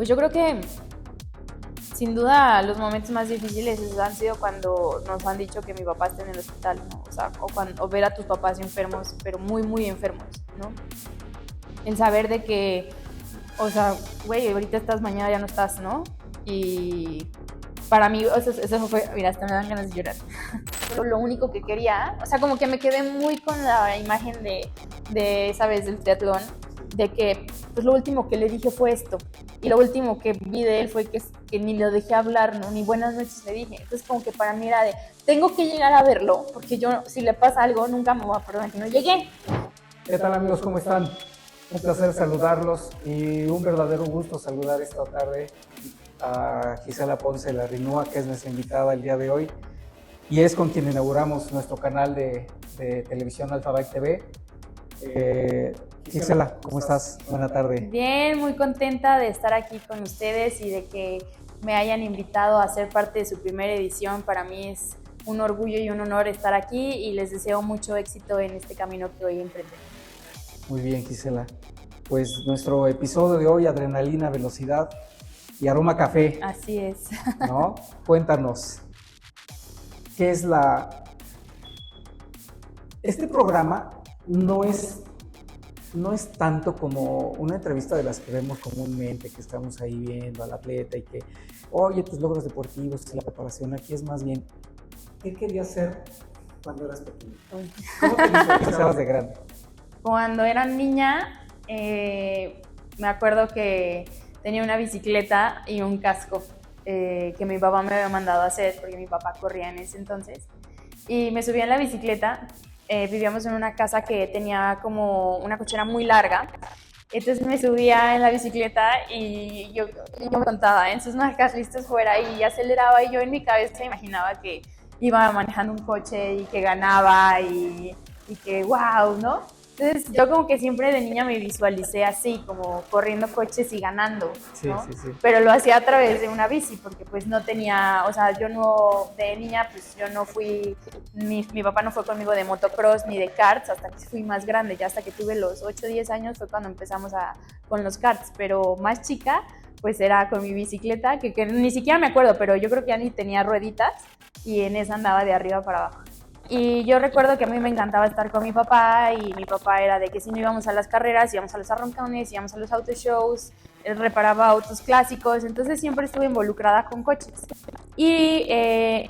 Pues yo creo que sin duda los momentos más difíciles han sido cuando nos han dicho que mi papá está en el hospital, ¿no? O sea, o ver a tus papás enfermos, pero muy, muy enfermos, ¿no? El saber de que, o sea, güey, ahorita estás, mañana ya no estás, ¿no? Y para mí, o sea, eso fue, mira, hasta me dan ganas de llorar. Pero lo único que quería, o sea, como que me quedé muy con la imagen de esa vez del triatlón, de que pues lo último que le dije fue esto, y lo último que vi de él fue que ni lo dejé hablar, ¿no? Ni buenas noches le dije. Entonces como que para mí era de, tengo que llegar a verlo, porque yo, si le pasa algo, nunca me voy a perdonar que no llegué. ¿Qué tal, amigos? ¿Cómo están? Un placer saludarlos y un verdadero gusto saludar esta tarde a Gisela Ponce Larrinúa, que es nuestra invitada el día de hoy, y es con quien inauguramos nuestro canal de televisión Alphabet TV. Gisela, ¿cómo estás? Buena tarde. Bien, muy contenta de estar aquí con ustedes y de que me hayan invitado a ser parte de su primera edición. Para mí es un orgullo y un honor estar aquí y les deseo mucho éxito en este camino que hoy emprenden. Muy bien, Gisela. Pues nuestro episodio de hoy, adrenalina, velocidad y aroma café. Así es. ¿No? Cuéntanos, ¿qué es Este programa no es tanto como una entrevista de las que vemos comúnmente, que estamos ahí viendo al atleta y que, oye, tus logros deportivos y la preparación. Aquí es más bien, ¿qué querías ser cuando eras pequeña? ¿Cómo te visualizabas de grande? Cuando era niña, me acuerdo que tenía una bicicleta y un casco que mi papá me había mandado a hacer, porque mi papá corría en ese entonces. Y me subía en la bicicleta. Vivíamos en una casa que tenía como una cochera muy larga. Entonces me subía en la bicicleta y yo contaba en sus marcas listos fuera y aceleraba, y yo en mi cabeza imaginaba que iba manejando un coche y que ganaba y que wow, ¿no? Entonces yo como que siempre de niña me visualicé así, como corriendo coches y ganando, ¿no? Sí. Pero lo hacía a través de una bici, porque pues no tenía, o sea, yo no, de niña pues yo no fui, mi papá no fue conmigo de motocross ni de karts hasta que fui más grande, ya hasta que tuve los 8 o 10 años fue cuando empezamos con los karts, pero más chica pues era con mi bicicleta, que ni siquiera me acuerdo, pero yo creo que ya ni tenía rueditas y en esa andaba de arriba para abajo. Y yo recuerdo que a mí me encantaba estar con mi papá, y mi papá era de que si no íbamos a las carreras, íbamos a los arrancones, íbamos a los autoshows, él reparaba autos clásicos, entonces siempre estuve involucrada con coches. Y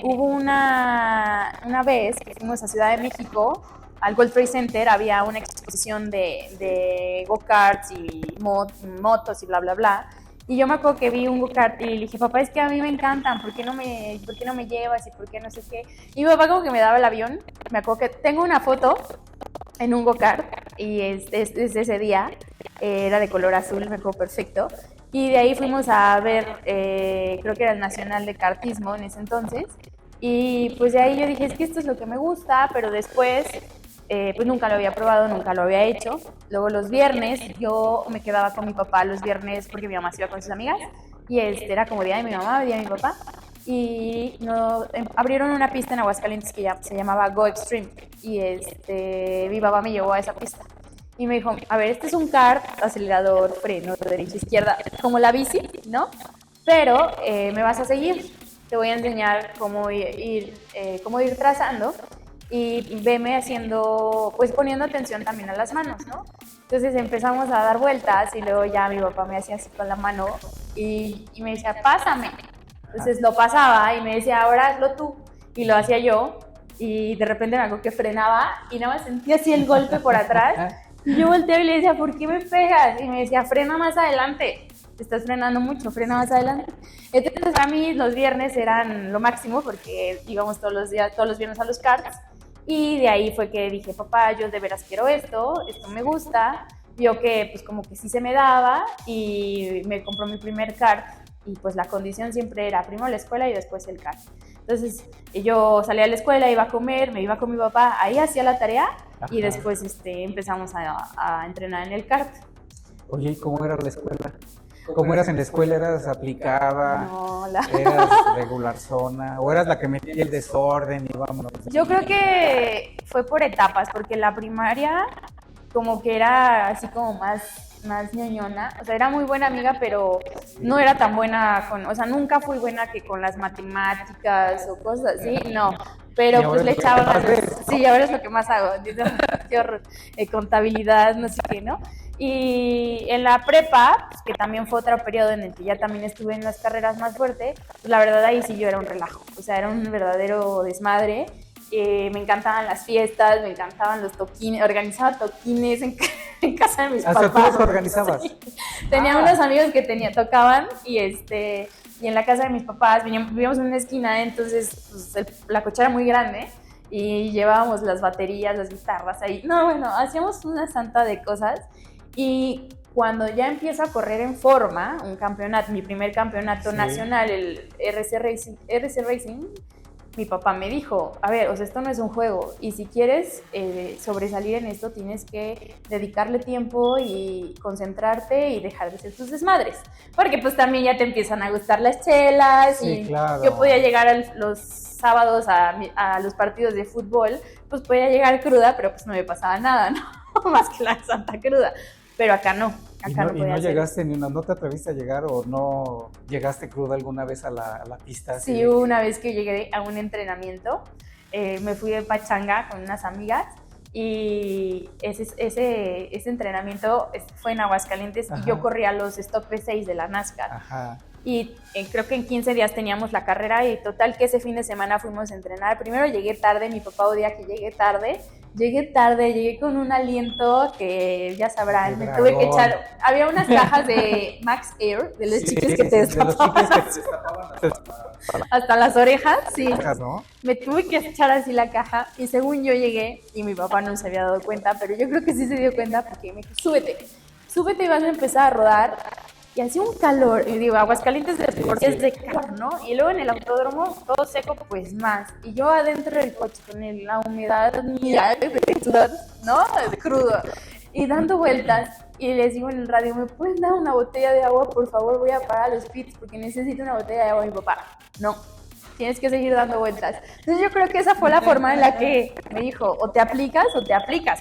hubo una vez que fuimos a Ciudad de México, al World Trade Center, había una exposición de go-karts y motos y bla, bla, bla. Y yo me acuerdo que vi un go-kart y le dije, papá, es que a mí me encantan, ¿por qué no me llevas? Y por qué no sé qué. Y mi papá como que me daba el avión. Me acuerdo que tengo una foto en un go-kart y es ese día, era de color azul, me acuerdo perfecto. Y de ahí fuimos a ver, creo que era el Nacional de Kartismo en ese entonces. Y pues de ahí yo dije, es que esto es lo que me gusta, pero después pues nunca lo había probado, nunca lo había hecho. Luego los viernes yo me quedaba con mi papá los viernes porque mi mamá se iba con sus amigas y era como día de mi mamá, día de mi papá, y abrieron una pista en Aguascalientes que ya se llamaba Go Extreme y mi papá me llevó a esa pista y me dijo, a ver, este es un kart, acelerador, freno, derecha, izquierda, como la bici, ¿no? Pero me vas a seguir, te voy a enseñar cómo ir trazando. Y veme haciendo, pues poniendo atención también a las manos, ¿no? Entonces empezamos a dar vueltas y luego ya mi papá me hacía así con la mano y me decía, pásame. Entonces lo pasaba y me decía, ahora hazlo tú. Y lo hacía yo y de repente me acuerdo que frenaba y nada más sentía así el golpe por atrás. Y yo volteaba y le decía, ¿por qué me pegas? Y me decía, frena más adelante. Te estás frenando mucho, frena más adelante. Entonces a mí los viernes eran lo máximo porque íbamos todos los viernes a los karts. Y de ahí fue que dije, papá, yo de veras quiero esto me gusta. Vio que pues como que sí se me daba y me compró mi primer kart y pues la condición siempre era primero la escuela y después el kart. Entonces yo salía a la escuela, iba a comer, me iba con mi papá, ahí hacía la tarea. Ajá. Y después empezamos a entrenar en el kart. Oye, ¿y cómo era la escuela? ¿Cómo eras en la escuela? ¿Eras aplicada? No, ¿Eras regular zona? ¿O eras la que metía el desorden y vámonos? Yo creo que fue por etapas, porque la primaria como que era así como más más ñoñona, o sea, era muy buena amiga, pero no era tan buena o sea, nunca fui buena que con las matemáticas o cosas así, no, pero pues le echaba ganas. Sí, ahora es lo que más hago, qué horror, contabilidad, no sé qué, ¿no? Y en la prepa, pues, que también fue otro periodo en el que ya también estuve en las carreras más fuerte, pues la verdad ahí sí yo era un relajo, o sea, era un verdadero desmadre. Me encantaban las fiestas, me encantaban los toquines, organizaba toquines en casa de mis papás. ¿Hasta tú los organizabas? Sí. Tenía unos amigos que tocaban y en la casa de mis papás vivíamos en una esquina, entonces pues, la cocha era muy grande y llevábamos las baterías, las guitarras ahí. No, bueno, hacíamos una santa de cosas y cuando ya empiezo a correr en forma, un campeonato, mi primer campeonato nacional, el RC Racing, mi papá me dijo, a ver, o sea, esto no es un juego y si quieres sobresalir en esto tienes que dedicarle tiempo y concentrarte y dejar de ser tus desmadres, porque pues también ya te empiezan a gustar las chelas y claro. Yo podía llegar los sábados a los partidos de fútbol, pues podía llegar cruda, pero pues no me pasaba nada, ¿no? Más que la santa cruda. Pero acá no. Acá ¿Y no llegaste no te atreviste a llegar o no llegaste cruda alguna vez a la pista? Sí, una vez que llegué a un entrenamiento, me fui de pachanga con unas amigas y ese entrenamiento fue en Aguascalientes. Ajá. Y yo corría los Stock P6 de la NASCAR. Ajá. Y creo que en 15 días teníamos la carrera y total que ese fin de semana fuimos a entrenar. Primero llegué tarde, mi papá odia que llegué tarde, llegué con un aliento que ya sabrán, me tuve que echar, había unas cajas de Max Air, de los chicles que te destapaban hasta las orejas, sí, ¿no? Me tuve que echar así la caja y según yo llegué y mi papá no se había dado cuenta, pero yo creo que sí se dio cuenta porque me dijo, súbete y vas a empezar a rodar. Y hacía un calor, y digo, Aguascalientes porque es de calor, ¿no? Y luego en el autódromo, todo seco, pues más. Y yo adentro del coche con la humedad, ¿no? De crudo. Y dando vueltas, y les digo en el radio, ¿me pueden dar una botella de agua? Por favor, voy a parar a los pits porque necesito una botella de agua a mi papá. No, tienes que seguir dando vueltas. Entonces yo creo que esa fue la forma en la que me dijo, o te aplicas,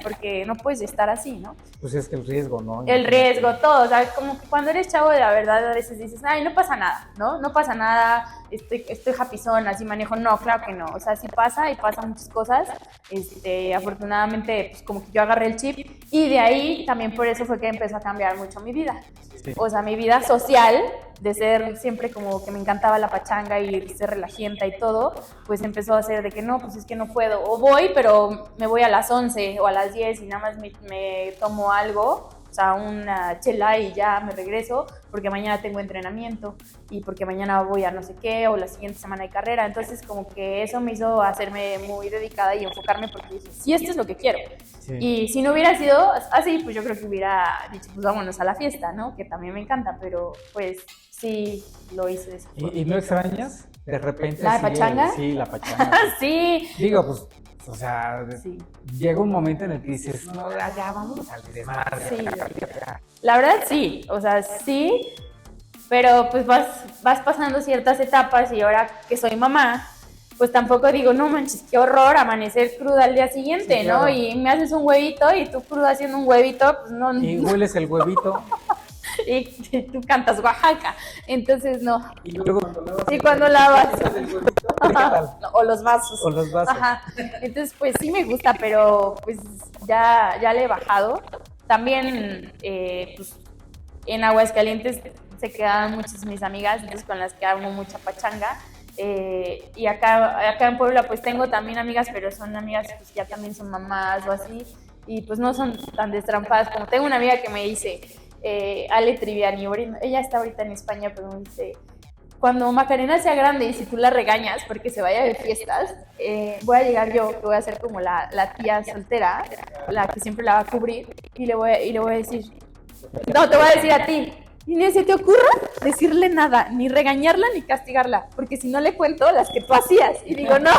porque no puedes estar así, ¿no? Pues es que el riesgo, ¿no? El riesgo, todo, o sea, como que cuando eres chavo, de la verdad, a veces dices, ay, no pasa nada, ¿no? No pasa nada, estoy happyzón, así manejo. No, claro que no, o sea, sí pasa y pasan muchas cosas. Afortunadamente, pues como que yo agarré el chip y de ahí también por eso fue que empezó a cambiar mucho mi vida. Sí. O sea, mi vida social, de ser siempre como que me encantaba la pachanga y ser relajienta y todo, pues empezó a ser de que no, pues es que no puedo, o voy, pero me voy a las 11 o a las 10 y nada más me tomo algo, o sea, una chela y ya me regreso, porque mañana tengo entrenamiento y porque mañana voy a no sé qué, o la siguiente semana hay carrera. Entonces como que eso me hizo hacerme muy dedicada y enfocarme porque dije, sí, esto es lo que quiero. Sí. Y si no hubiera sido así, pues yo creo que hubiera dicho, pues vámonos a la fiesta, ¿no? Que también me encanta, pero pues sí lo hice de esa forma. ¿Y no extrañas de repente? ¿La pachanga? Sí, la pachanga. Sí. Digo, pues, o sea, sí. Llega un momento en el que dices, no, ya vamos al desmadre. Sí. La verdad sí, o sea, sí, pero pues vas pasando ciertas etapas y ahora que soy mamá, pues tampoco digo, no manches, qué horror amanecer cruda al día siguiente, sí, claro. ¿No? Y me haces un huevito y tú cruda haciendo un huevito, pues no. Y hueles el huevito. Y tú cantas Oaxaca, entonces no. Y luego cuando lavas. O los vasos. O los vasos. Ajá. Entonces, pues sí me gusta, pero pues ya le he bajado. También, pues en Aguascalientes se quedan muchas mis amigas, entonces con las que hago mucha pachanga. Y acá en Puebla pues tengo también amigas, pero son amigas que pues, ya también son mamás o así, y pues no son tan destrampadas. Como tengo una amiga que me dice, Ale Triviani, ella está ahorita en España, pero me dice, cuando Macarena sea grande y si tú la regañas porque se vaya de fiestas, voy a llegar yo, que voy a ser como la tía soltera, la que siempre la va a cubrir, y le voy a decir, no, te voy a decir a ti, y ni se te ocurra decirle nada, ni regañarla ni castigarla, porque si no le cuento las que tú hacías. Y digo, no,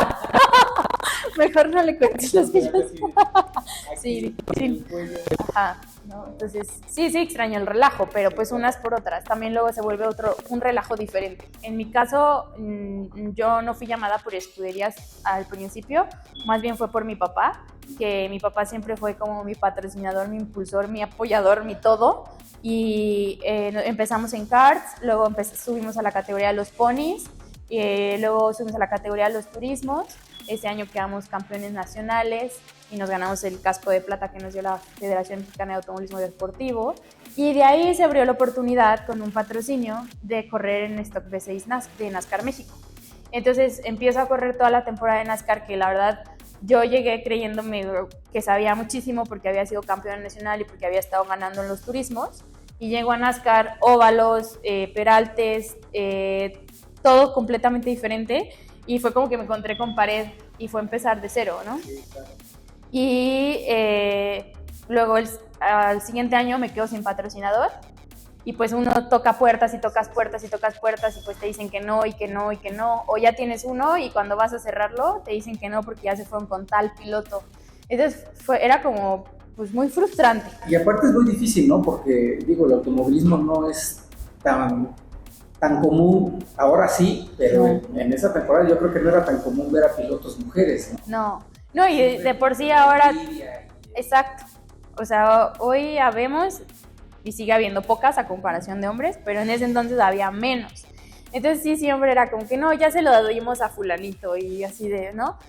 Mejor no le cuentes los que yo sí, sí. Ajá, ¿no? Entonces, sí extraño el relajo, pero pues unas por otras. También luego se vuelve un relajo diferente. En mi caso, yo no fui llamada por escuderías al principio, más bien fue por mi papá, que mi papá siempre fue como mi patrocinador, mi impulsor, mi apoyador, mi todo. Y empezamos en karts, luego subimos a la categoría de los ponis, luego subimos a la categoría de los turismos. Ese año quedamos campeones nacionales y nos ganamos el casco de plata que nos dio la Federación Mexicana de Automovilismo Deportivo. Y de ahí se abrió la oportunidad con un patrocinio de correr en Stock V6 de NASCAR México. Entonces empiezo a correr toda la temporada de NASCAR, que la verdad yo llegué creyéndome que sabía muchísimo porque había sido campeona nacional y porque había estado ganando en los turismos. Y llego a NASCAR, óvalos, peraltes, todo completamente diferente. Y fue como que me encontré con pared y fue empezar de cero, ¿no? Sí, claro. Y luego al siguiente año me quedo sin patrocinador y pues uno toca puertas y tocas puertas y tocas puertas y pues te dicen que no y que no y que no, o ya tienes uno y cuando vas a cerrarlo te dicen que no porque ya se fueron con tal piloto. Entonces era como pues muy frustrante. Y aparte es muy difícil, ¿no? Porque digo, el automovilismo no es tan común, ahora sí, pero en esa temporada yo creo que no era tan común ver a pilotos mujeres, ¿no? No, y de por sí ahora, exacto, o sea, hoy habemos, y sigue habiendo pocas a comparación de hombres, pero en ese entonces había menos, entonces sí, siempre era como que no, ya se lo dimos a fulanito, y así de, ¿no?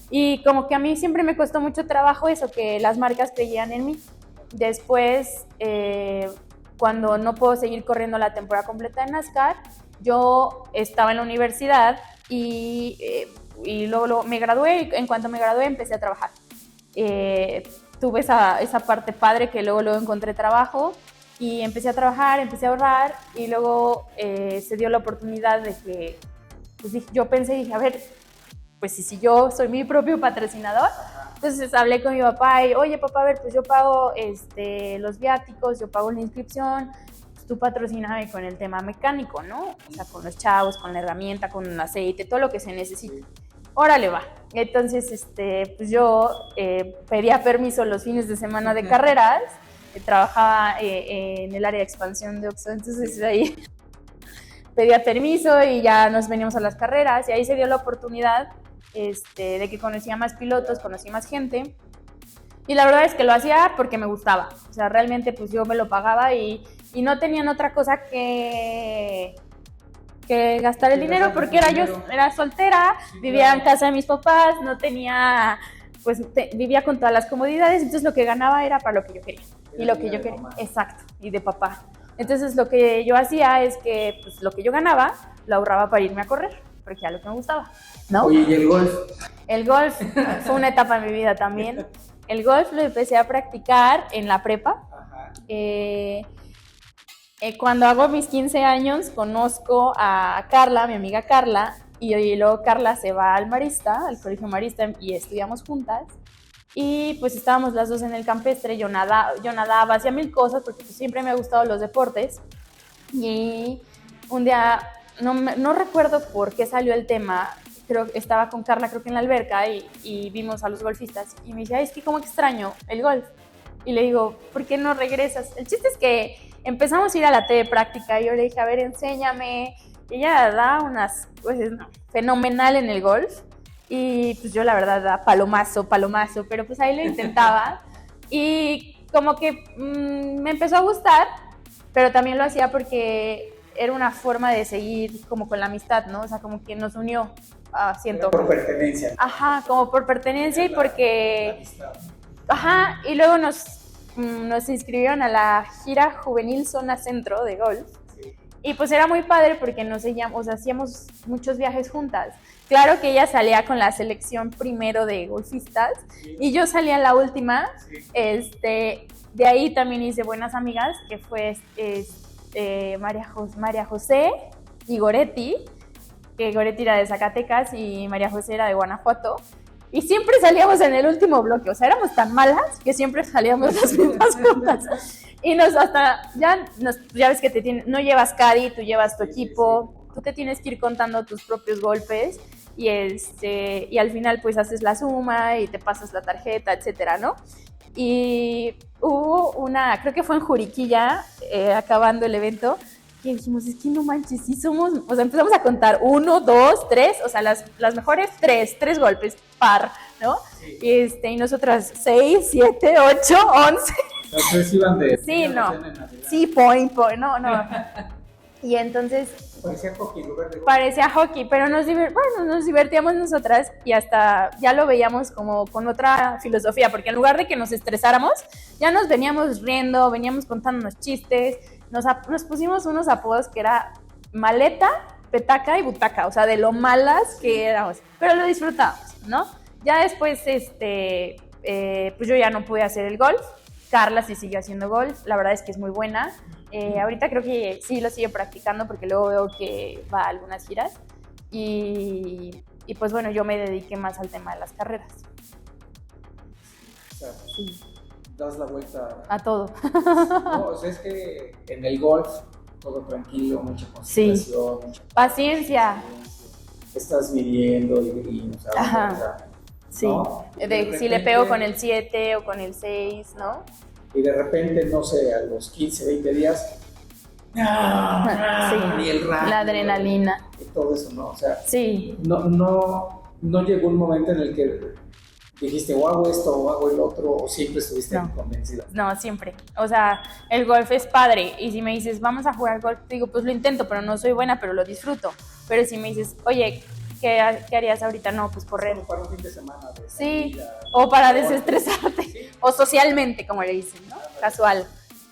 Y como que a mí siempre me costó mucho trabajo eso, que las marcas creían en mí. Después, cuando no puedo seguir corriendo la temporada completa de NASCAR, yo estaba en la universidad y luego me gradué y en cuanto me gradué empecé a trabajar. Tuve esa parte padre que luego encontré trabajo y empecé a trabajar, empecé a ahorrar y luego se dio la oportunidad de que pues yo pensé y dije, a ver, pues si yo soy mi propio patrocinador. Entonces hablé con mi papá y, oye papá, a ver, pues yo pago los viáticos, yo pago la inscripción, pues tú patrocíname con el tema mecánico, ¿no? O sea, con los chavos, con la herramienta, con el aceite, todo lo que se necesite. Órale, va. Entonces, pues yo pedía permiso los fines de semana de carreras, trabajaba en el área de expansión de Oxxo, entonces ahí pedía permiso y ya nos veníamos a las carreras y ahí se dio la oportunidad de que conocía más pilotos, conocí más gente y la verdad es que lo hacía porque me gustaba, o sea, realmente pues yo me lo pagaba y no tenían otra cosa que gastar el dinero porque era soltera, vivía en casa de mis papás, no tenía, pues vivía con todas las comodidades, entonces lo que ganaba era para lo que yo quería y lo que yo quería, exacto, y de papá. Entonces lo que yo hacía es que pues, lo que yo ganaba lo ahorraba para irme a correr, porque era lo que me gustaba, ¿no? Oye, ¿y el golf? El golf fue una etapa en mi vida también. El golf lo empecé a practicar en la prepa. Cuando hago mis 15 años conozco a Carla, mi amiga Carla, y luego Carla se va al Marista, al Colegio Marista, y estudiamos juntas. Y pues estábamos las dos en el campestre, yo nadaba, hacía mil cosas porque pues, siempre me ha gustado los deportes. Y un día, no recuerdo por qué salió el tema, creo que estaba con Carla, creo que en la alberca, y vimos a los golfistas. Y me dice, ay, es que como extraño el golf. Y le digo, ¿por qué no regresas? El chiste es que empezamos a ir a la T de práctica y yo le dije, a ver, enséñame. Y ella da unas, pues, fenomenal en el golf. Y pues yo la verdad da palomazo, pero pues ahí lo intentaba y como que me empezó a gustar, pero también lo hacía porque era una forma de seguir como con la amistad, ¿no? O sea, como que nos unió, siento. Por pertenencia. Ajá, como por pertenencia y porque... Ajá, y luego nos inscribieron a la gira juvenil Zona Centro de golf. Y pues era muy padre porque hacíamos muchos viajes juntas. Claro que ella salía con la selección primero de golfistas y yo salía la última. De ahí también hice buenas amigas, que fue María José y Goretti, que Goretti era de Zacatecas y María José era de Guanajuato. Y siempre salíamos en el último bloque, o sea, éramos tan malas que siempre salíamos las mismas juntas. Y ya ves que no llevas caddy, tú llevas tu equipo, tú te tienes que ir contando tus propios golpes y al final pues haces la suma y te pasas la tarjeta, etcétera, ¿no? Y hubo creo que fue en Juriquilla, acabando el evento, que dijimos, es que no manches, sí somos, o sea, empezamos a contar 1, 2, 3, o sea, las mejores 3 golpes par, ¿no? Sí. Y nosotras 6, 7, 8, 11. Entonces iban de... Sí, no. Sí, point, no. Y entonces... Parecía hockey, parecía hockey, pero nos divertíamos nosotras y hasta ya lo veíamos como con otra filosofía, porque en lugar de que nos estresáramos, ya nos veníamos riendo, veníamos contándonos chistes, nos pusimos unos apodos que era maleta, petaca y butaca, o sea, de lo malas que éramos, pero lo disfrutábamos, ¿no? Ya después, pues yo ya no pude hacer el golf. Carla sí siguió haciendo golf, la verdad es que es muy buena. Ahorita creo que sí lo sigue practicando porque luego veo que va a algunas giras. Y pues bueno, yo me dediqué más al tema de las carreras. O sea, sí. Das la vuelta a todo. No, o sea, es que en el golf todo tranquilo, mucha concentración, sí. Mucha paciencia. Estás midiendo y o sea, ajá. O sea, sí, ¿no? Repente, si le pego con el 7 o con el 6, ¿no? Y de repente, no sé, a los 15, 20 días, sí. y el rato, la adrenalina. Y todo eso, ¿no? O sea, sí. no llegó un momento en el que dijiste, o hago esto, o hago el otro, o siempre estuviste convencida. No, siempre. O sea, el golf es padre. Y si me dices, vamos a jugar golf, te digo, pues lo intento, pero no soy buena, pero lo disfruto. Pero si me dices, oye, ¿qué harías ahorita? No, pues correr. Para un fin de semana. Sí, o para desestresarte. Sí. O socialmente, como le dicen, ¿no? Casual.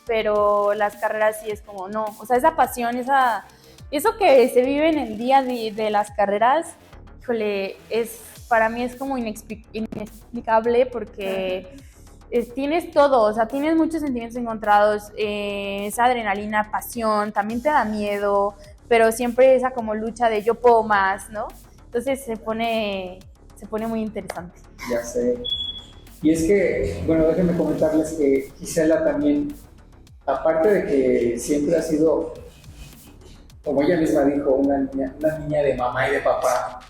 Pero las carreras sí es como, no. O sea, esa pasión, eso que se vive en el día de las carreras, híjole, para mí es como inexplicable porque tienes todo, o sea, tienes muchos sentimientos encontrados, esa adrenalina, pasión, también te da miedo, pero siempre esa como lucha de yo puedo más, ¿no? Entonces se pone muy interesante. Ya sé. Y es que, bueno, déjenme comentarles que Gisela también, aparte de que siempre ha sido, como ella misma dijo, una niña de mamá y de papá,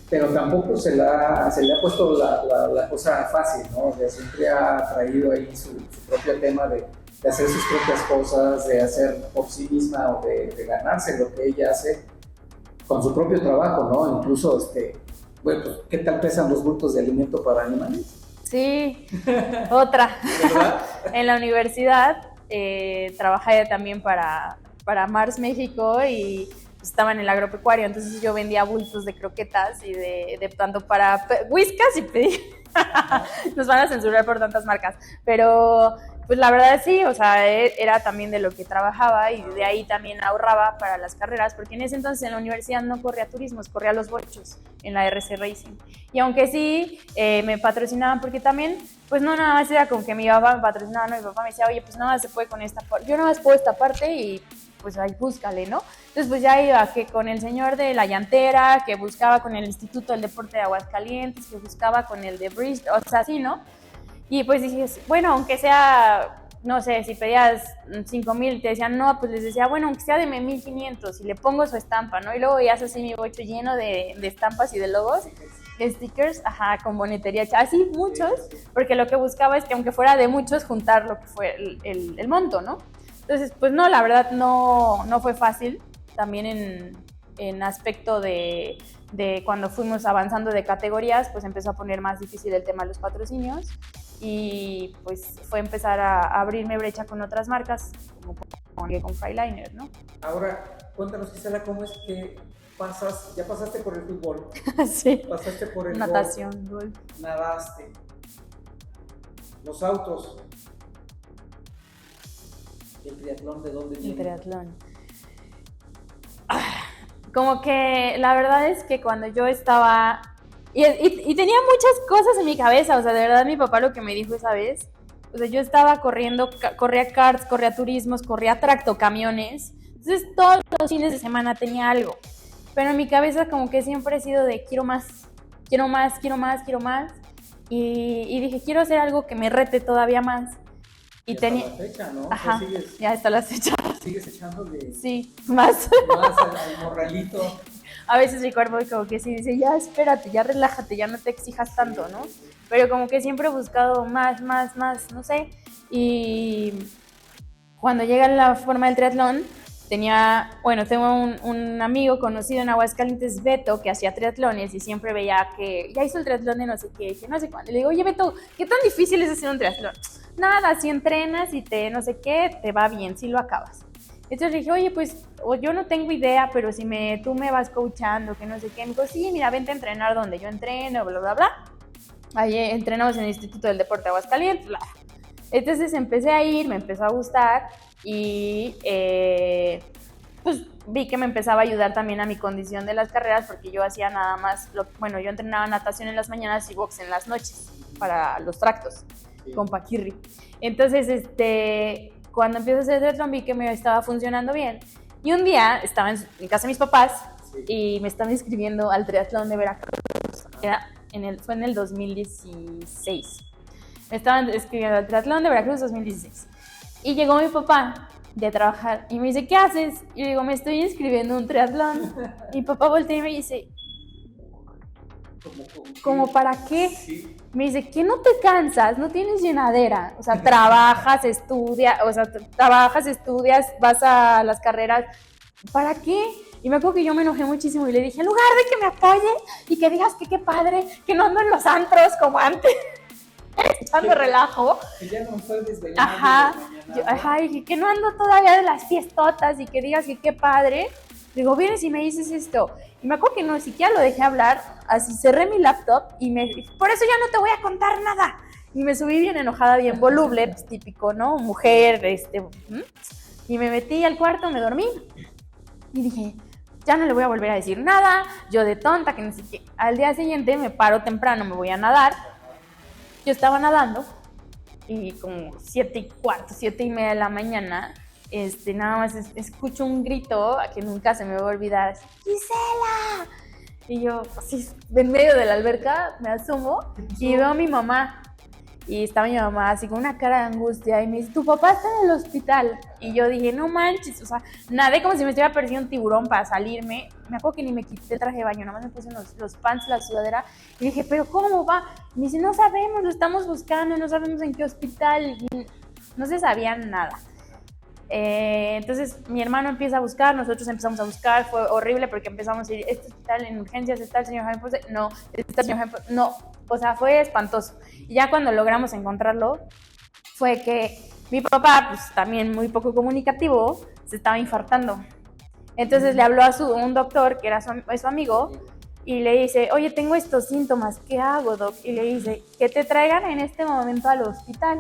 pero tampoco se le ha puesto la cosa fácil, ¿no? O sea, siempre ha traído ahí su propio tema de hacer sus propias cosas, de hacer por sí misma o de ganarse lo que ella hace con su propio trabajo, ¿no? Incluso, bueno, pues, ¿qué tal pesan los bultos de alimento para animales? Sí, otra. ¿Verdad? En la universidad trabajé también para Mars México y estaba en el agropecuario, entonces yo vendía bultos de croquetas y de tanto para Whiskas y pedí. Nos van a censurar por tantas marcas, pero pues la verdad sí, o sea, era también de lo que trabajaba y de ahí también ahorraba para las carreras, porque en ese entonces en la universidad no corría turismos, corría los bochos en la RC Racing. Y aunque sí me patrocinaban, porque también, pues no nada más era como que mi papá me patrocinaba, no, mi papá me decía, oye, pues nada más se puede con esta parte, yo nada más puedo esta parte y pues ahí búscale, ¿no? Entonces pues ya iba que con el señor de la llantera, que buscaba con el Instituto del Deporte de Aguascalientes, que buscaba con el de Bristol, o sea, así, ¿no? Y pues dije, bueno, aunque sea, no sé, si pedías 5,000, te decían no, pues les decía, bueno, aunque sea deme 1,500 y le pongo su estampa, ¿no? Y luego veías así mi bocho lleno de estampas y de logos, de stickers, ajá, con bonetería, así muchos, porque lo que buscaba es que aunque fuera de muchos, juntar lo que fue el monto, ¿no? Entonces, pues no, la verdad no fue fácil, también en aspecto de cuando fuimos avanzando de categorías, pues empezó a poner más difícil el tema de los patrocinios y pues fue empezar a abrirme brecha con otras marcas, como con Freiliner, ¿no? Ahora, cuéntanos, Gisela, ¿cómo es que ya pasaste por el fútbol? Sí. Pasaste por el natación, golf. Nadaste. Los autos. ¿El triatlón de dónde viene? El triatlón. Como que la verdad es que cuando yo estaba... Y tenía muchas cosas en mi cabeza, o sea, de verdad mi papá lo que me dijo esa vez, o sea, yo estaba corría karts, corría turismos, corría tractocamiones, entonces todos los fines de semana tenía algo, pero en mi cabeza como que siempre he sido de quiero más, y dije quiero hacer algo que me rete todavía más. Y tenía la fecha, ¿no? Ajá, ya está la fecha. ¿Sigues echándole? Sí, más al morralito? a veces mi cuerpo como que sí dice, ya espérate, ya relájate, ya no te exijas tanto, ¿no? Pero como que siempre he buscado más, no sé. Y cuando llega la forma del triatlón, tengo un amigo conocido en Aguascalientes, Beto, que hacía triatlones y siempre veía que ya hizo el triatlón de no sé qué, que no sé cuándo. Le digo, oye Beto, ¿qué tan difícil es hacer un triatlón? Nada, si entrenas y te no sé qué, te va bien, si lo acabas. Entonces le dije, oye, pues yo no tengo idea, pero si tú me vas coachando, que no sé qué. Me dijo, sí, mira, vente a entrenar donde yo entreno, bla, bla, bla. Ahí entrenamos en el Instituto del Deporte de Aguascalientes, bla. Entonces empecé a ir, me empezó a gustar y pues vi que me empezaba a ayudar también a mi condición de las carreras porque yo hacía nada más, yo entrenaba natación en las mañanas y box en las noches para los tractos con Paquirri. Entonces, cuando empiezo a hacer triatlón vi que me estaba funcionando bien y un día estaba en casa de mis papás y me estaban inscribiendo al triatlón de Veracruz. Fue en el 2016. Me estaban escribiendo al triatlón de Veracruz 2016. Y llegó mi papá de trabajar y me dice, ¿qué haces? Y yo digo, me estoy inscribiendo en un triatlón. Y mi papá voltea y me dice, ¿cómo para qué? Sí. Me dice, ¿qué no te cansas? No tienes llenadera. O sea, trabajas, estudias, vas a las carreras. ¿Para qué? Y me acuerdo que yo me enojé muchísimo y le dije, en lugar de que me apoye y que digas que qué padre, que no ando en los antros como antes, echando relajo. Que ya no estoy desvelando. Ajá, y que no ando todavía de las fiestotas y que digas que qué padre. Digo, vienes y me dices esto. Y me acuerdo que no siquiera lo dejé hablar, así cerré mi laptop y por eso ya no te voy a contar nada. Y me subí bien enojada, bien voluble, pues típico, ¿no? Mujer, y me metí al cuarto, me dormí. Y dije, ya no le voy a volver a decir nada, yo de tonta, que no sé qué. Al día siguiente me paro temprano, me voy a nadar. Yo estaba nadando y como 7:15, 7:30 de la mañana, nada más escucho un grito que nunca se me va a olvidar, ¡Gisela! Y yo, así, en medio de la alberca, me asomo y veo a mi mamá. Y estaba mi mamá así con una cara de angustia y me dice, tu papá está en el hospital. Y yo dije, no manches, o sea, nadé como si me estuviera persiguiendo un tiburón para salirme. Me acuerdo que ni me quité el traje de baño, nada más me puse los pants, la sudadera. Y dije, ¿pero cómo va? Y me dice, no sabemos, lo estamos buscando, no sabemos en qué hospital. Y no se sabía nada. Entonces mi hermano empieza a buscar, nosotros empezamos a buscar, fue horrible porque empezamos a ir, este hospital en urgencias, está el señor Jaime Ponce, no, está el señor Jaime Ponce, no, o sea, fue espantoso. Y ya cuando logramos encontrarlo, fue que mi papá, pues también muy poco comunicativo, se estaba infartando. Entonces le habló a un doctor que era su amigo y le dice, oye, tengo estos síntomas, ¿qué hago, doc? Y le dice, que te traigan en este momento al hospital.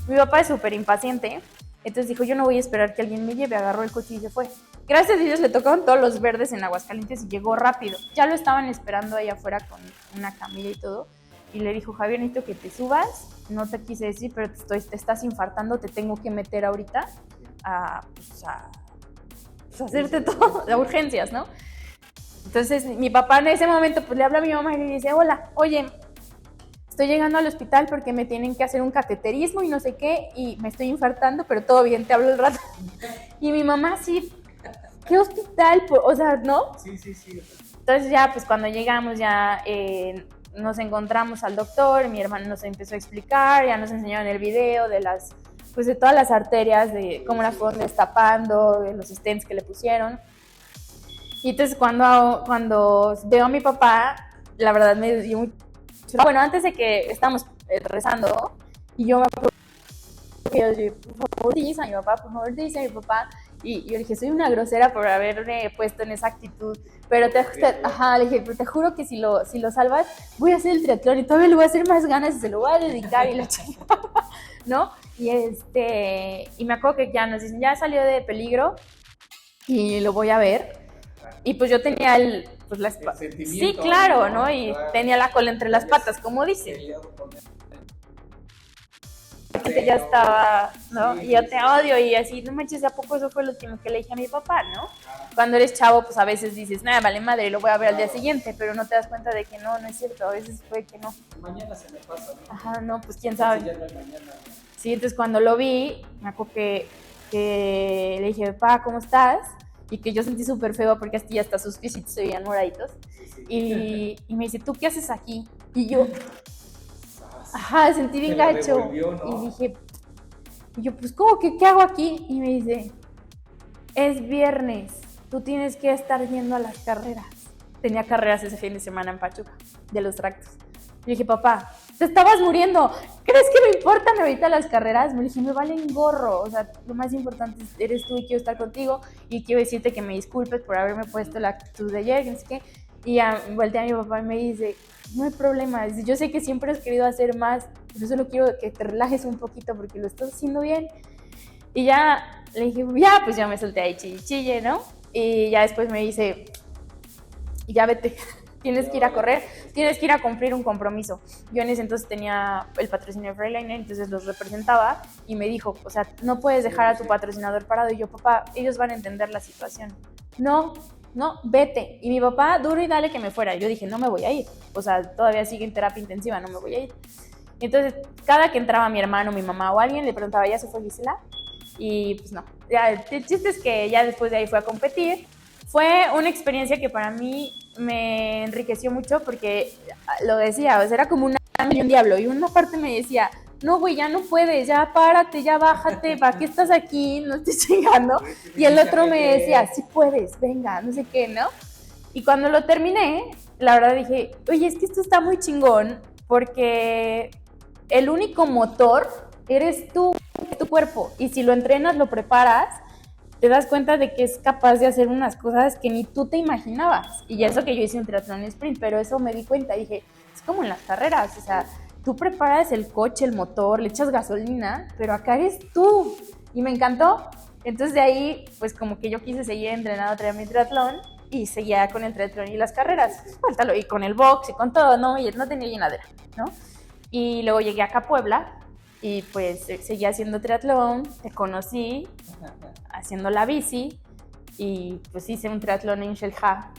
Mi papá es súper impaciente. Entonces dijo, yo no voy a esperar que alguien me lleve, agarró el coche y se fue. Gracias a Dios le tocaron todos los verdes en Aguascalientes y llegó rápido. Ya lo estaban esperando ahí afuera con una camilla y todo. Y le dijo, Javier, necesito que te subas. No te quise decir, pero te estás infartando, te tengo que meter ahorita a hacerte todo, de urgencias, ¿no? Entonces mi papá en ese momento pues le habla a mi mamá y le dice, hola, oye, estoy llegando al hospital porque me tienen que hacer un cateterismo y no sé qué, y me estoy infartando, pero todo bien, te hablo al rato. Y mi mamá sí, ¿qué hospital? O sea, ¿no? Sí. Entonces ya, pues cuando llegamos ya nos encontramos al doctor, mi hermano nos empezó a explicar, ya nos enseñaron el video de de todas las arterias, de cómo las fueron destapando, de los stents que le pusieron. Y entonces cuando veo a mi papá, la verdad me dio muy... Bueno, antes de que estábamos rezando, y yo me acuerdo que yo dije, por favor, dice a mi papá, por favor, dice a mi papá. Y yo le dije, soy una grosera por haberme puesto en esa actitud, pero le dije, pero te juro que si lo salvas, voy a hacer el triatlón y todavía le voy a hacer más ganas y se lo voy a dedicar y la chica, ¿no? Y me acuerdo que ya nos dicen, ya salió de peligro y lo voy a ver. Y pues yo tenía el sí, claro, ¿no? Y tenía la cola entre las patas, como dicen. Que ya estaba, ¿no? Y yo te odio y así, no manches, ¿a poco eso fue lo último que le dije a mi papá, ¿no? Cuando eres chavo, pues a veces dices, nada, vale madre, lo voy a ver al día siguiente, pero no te das cuenta de que no es cierto, a veces fue que no. Mañana se me pasa, ¿no? Ajá, no, pues quién sabe. Ya no hay mañana. Sí, entonces cuando lo vi, me acuerdo que le dije, papá, ¿cómo estás? y que yo sentí súper feo porque hasta sus piecitos se veían moraditos. Y me dice, ¿tú qué haces aquí? Y yo, ajá, sentí bien gacho. Devolvió, ¿no? Y dije, pues, ¿cómo que qué hago aquí? Y me dice, es viernes, tú tienes que estar yendo a las carreras. Tenía carreras ese fin de semana en Pachuca, de los tractos. Y dije, papá, te estabas muriendo, ¿crees que me importan ahorita las carreras? Me dije, me valen gorro, o sea, lo más importante eres tú y quiero estar contigo y quiero decirte que me disculpes por haberme puesto la actitud de ayer, no sé qué. Y ya volteé a mi papá y me dice, no hay problema, yo sé que siempre has querido hacer más, pero solo quiero que te relajes un poquito porque lo estás haciendo bien. Y ya le dije, ya, pues ya me solté ahí chille, ¿no? Y ya después me dice, ya vete, tienes que ir a correr, tienes que ir a cumplir un compromiso. Yo en ese entonces tenía el patrocinio de Freiliner, entonces los representaba y me dijo, o sea, no puedes dejar a tu patrocinador parado. Y yo, papá, ellos van a entender la situación. No, vete. Y mi papá, duro y dale que me fuera. Yo dije, no me voy a ir. O sea, todavía sigue en terapia intensiva, no me voy a ir. Entonces, cada que entraba mi hermano, mi mamá o alguien, le preguntaba, ¿ya se fue Gisela? Y pues no. Ya, el chiste es que ya después de ahí fue a competir. Fue una experiencia que para mí me enriqueció mucho porque lo decía, o sea, era como un ángel y un diablo. Y una parte me decía, no, güey, ya no puedes, ya párate, ya bájate, ¿para qué estás aquí? No estoy chingando. Y el otro me decía, sí puedes, venga, no sé qué, ¿no? Y cuando lo terminé, la verdad dije, oye, es que esto está muy chingón porque el único motor eres tú, tu cuerpo. Y si lo entrenas, lo preparas, te das cuenta de que es capaz de hacer unas cosas que ni tú te imaginabas. Y eso que yo hice un triatlón sprint, pero eso me di cuenta, dije, es como en las carreras, o sea, tú preparas el coche, el motor, le echas gasolina, pero acá eres tú. Y me encantó. Entonces de ahí, pues como que yo quise seguir entrenando, traía mi triatlón y seguía con el triatlón y las carreras. Faltalo, y con el box y con todo, ¿no? Y no tenía llenadera, ¿no? Y luego llegué acá a Puebla y pues seguí haciendo triatlón, te conocí haciendo la bici y pues hice un triatlón en Xel-Há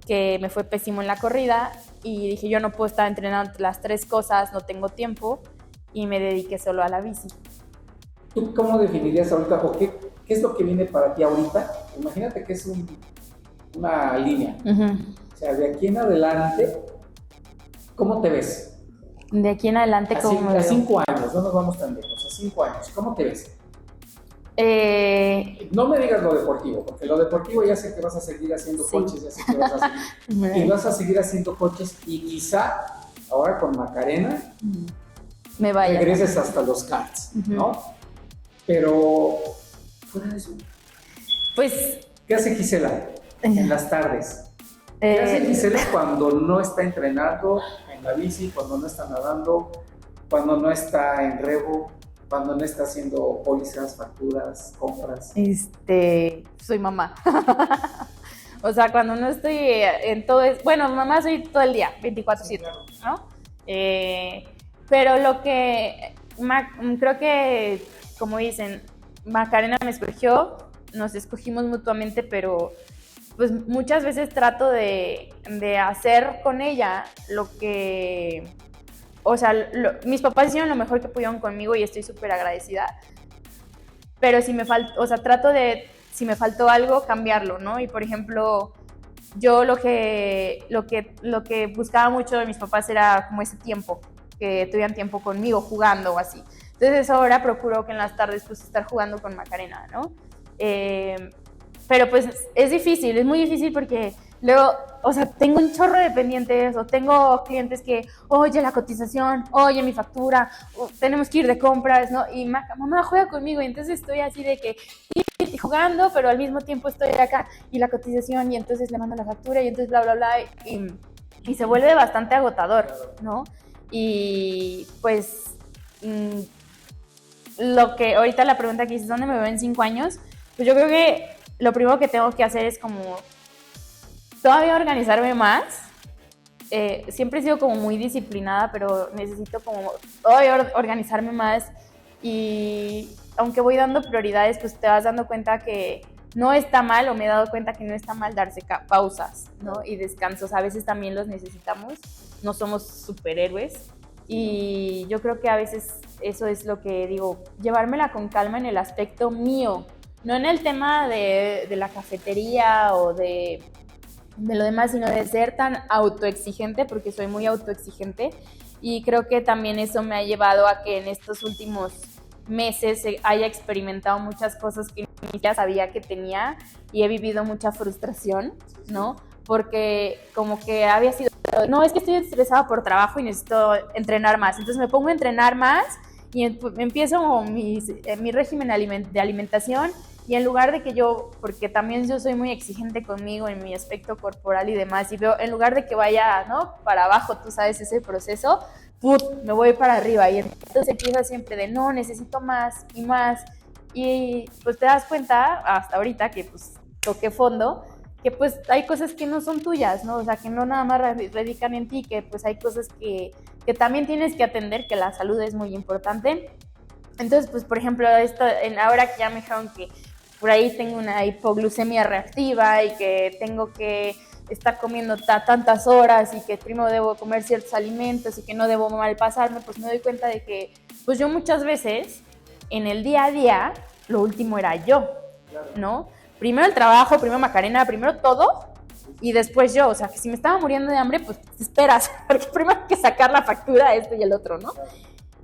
que me fue pésimo en la corrida y dije yo no puedo estar entrenando las tres cosas, no tengo tiempo y me dediqué solo a la bici. ¿Tú cómo definirías ahorita o qué es lo que viene para ti ahorita? Imagínate que es una línea. O sea, de aquí en adelante, ¿cómo te ves? De aquí en adelante, ¿cómo me veo? A 5 años, no nos vamos tan lejos, a 5 años, ¿cómo te ves? No me digas lo deportivo, porque lo deportivo ya sé que vas a seguir haciendo coches, ya sé que vas a seguir, y vas a seguir haciendo coches, y quizá ahora con Macarena me vaya. regreses hasta los karts, ¿no? Pero, fuera de eso, pues, ¿qué hace Gisela en las tardes? ¿Qué hace Gisela cuando no está entrenando en la bici, cuando no está nadando, cuando no está en rebo, cuando no está haciendo pólizas, facturas, compras? Soy mamá. O sea, cuando no estoy en todo bueno, mamá soy todo el día, 24/7, ¿no? Pero lo que creo que, como dicen, Macarena me escogió, nos escogimos mutuamente, pero pues muchas veces trato de hacer con ella lo que, o sea, mis papás hicieron lo mejor que pudieron conmigo y estoy súper agradecida, pero si me si me faltó algo, cambiarlo, ¿no? Y por ejemplo, yo lo que buscaba mucho de mis papás era como ese tiempo, que tuvieran tiempo conmigo jugando o así. Entonces ahora procuro que en las tardes pues estar jugando con Macarena, ¿no? Pero pues es difícil, es muy difícil porque luego, o sea, tengo un chorro de pendientes o tengo clientes que, oye, la cotización, oye, mi factura, tenemos que ir de compras, ¿no? Y mamá juega conmigo y entonces estoy así de que jugando, pero al mismo tiempo estoy acá y la cotización y entonces le mando la factura y entonces bla, bla, bla y se vuelve bastante agotador, ¿no? Y pues lo que ahorita la pregunta que dices, ¿dónde me veo en 5 años? Pues yo creo que lo primero que tengo que hacer es como todavía organizarme más. Siempre he sido como muy disciplinada, pero necesito como todavía organizarme más y aunque voy dando prioridades, pues te vas dando cuenta que no está mal, o me he dado cuenta que no está mal darse pausas, ¿no? Y descansos, a veces también los necesitamos, no somos superhéroes y yo creo que a veces eso es lo que digo, llevármela con calma en el aspecto mío, no en el tema de la cafetería o de lo demás, sino de ser tan autoexigente, porque soy muy autoexigente, y creo que también eso me ha llevado a que en estos últimos meses haya experimentado muchas cosas que ni siquiera sabía que tenía y he vivido mucha frustración, ¿no? Porque como que había sido, no, es que estoy estresada por trabajo y necesito entrenar más, entonces me pongo a entrenar más y empiezo mi régimen de alimentación. Y en lugar de que yo, porque también yo soy muy exigente conmigo en mi aspecto corporal y demás, y veo, en lugar de que vaya, ¿no?, para abajo, tú sabes, ese proceso, ¡put!, me voy para arriba. Y entonces empieza siempre de, no, necesito más y más. Y pues te das cuenta, hasta ahorita que pues toqué fondo, que pues hay cosas que no son tuyas, ¿no? O sea, que no nada más radican en ti, que pues hay cosas que también tienes que atender, que la salud es muy importante. Entonces, pues, por ejemplo, ahora que ya me dijeron que por ahí tengo una hipoglucemia reactiva y que tengo que estar comiendo tantas horas y que primero debo comer ciertos alimentos y que no debo malpasarme, pues me doy cuenta de que pues yo muchas veces en el día a día lo último era yo, ¿no? Primero el trabajo, primero Macarena, primero todo y después yo. O sea, que si me estaba muriendo de hambre, pues te esperas, porque primero hay que sacar la factura, esto y el otro, ¿no?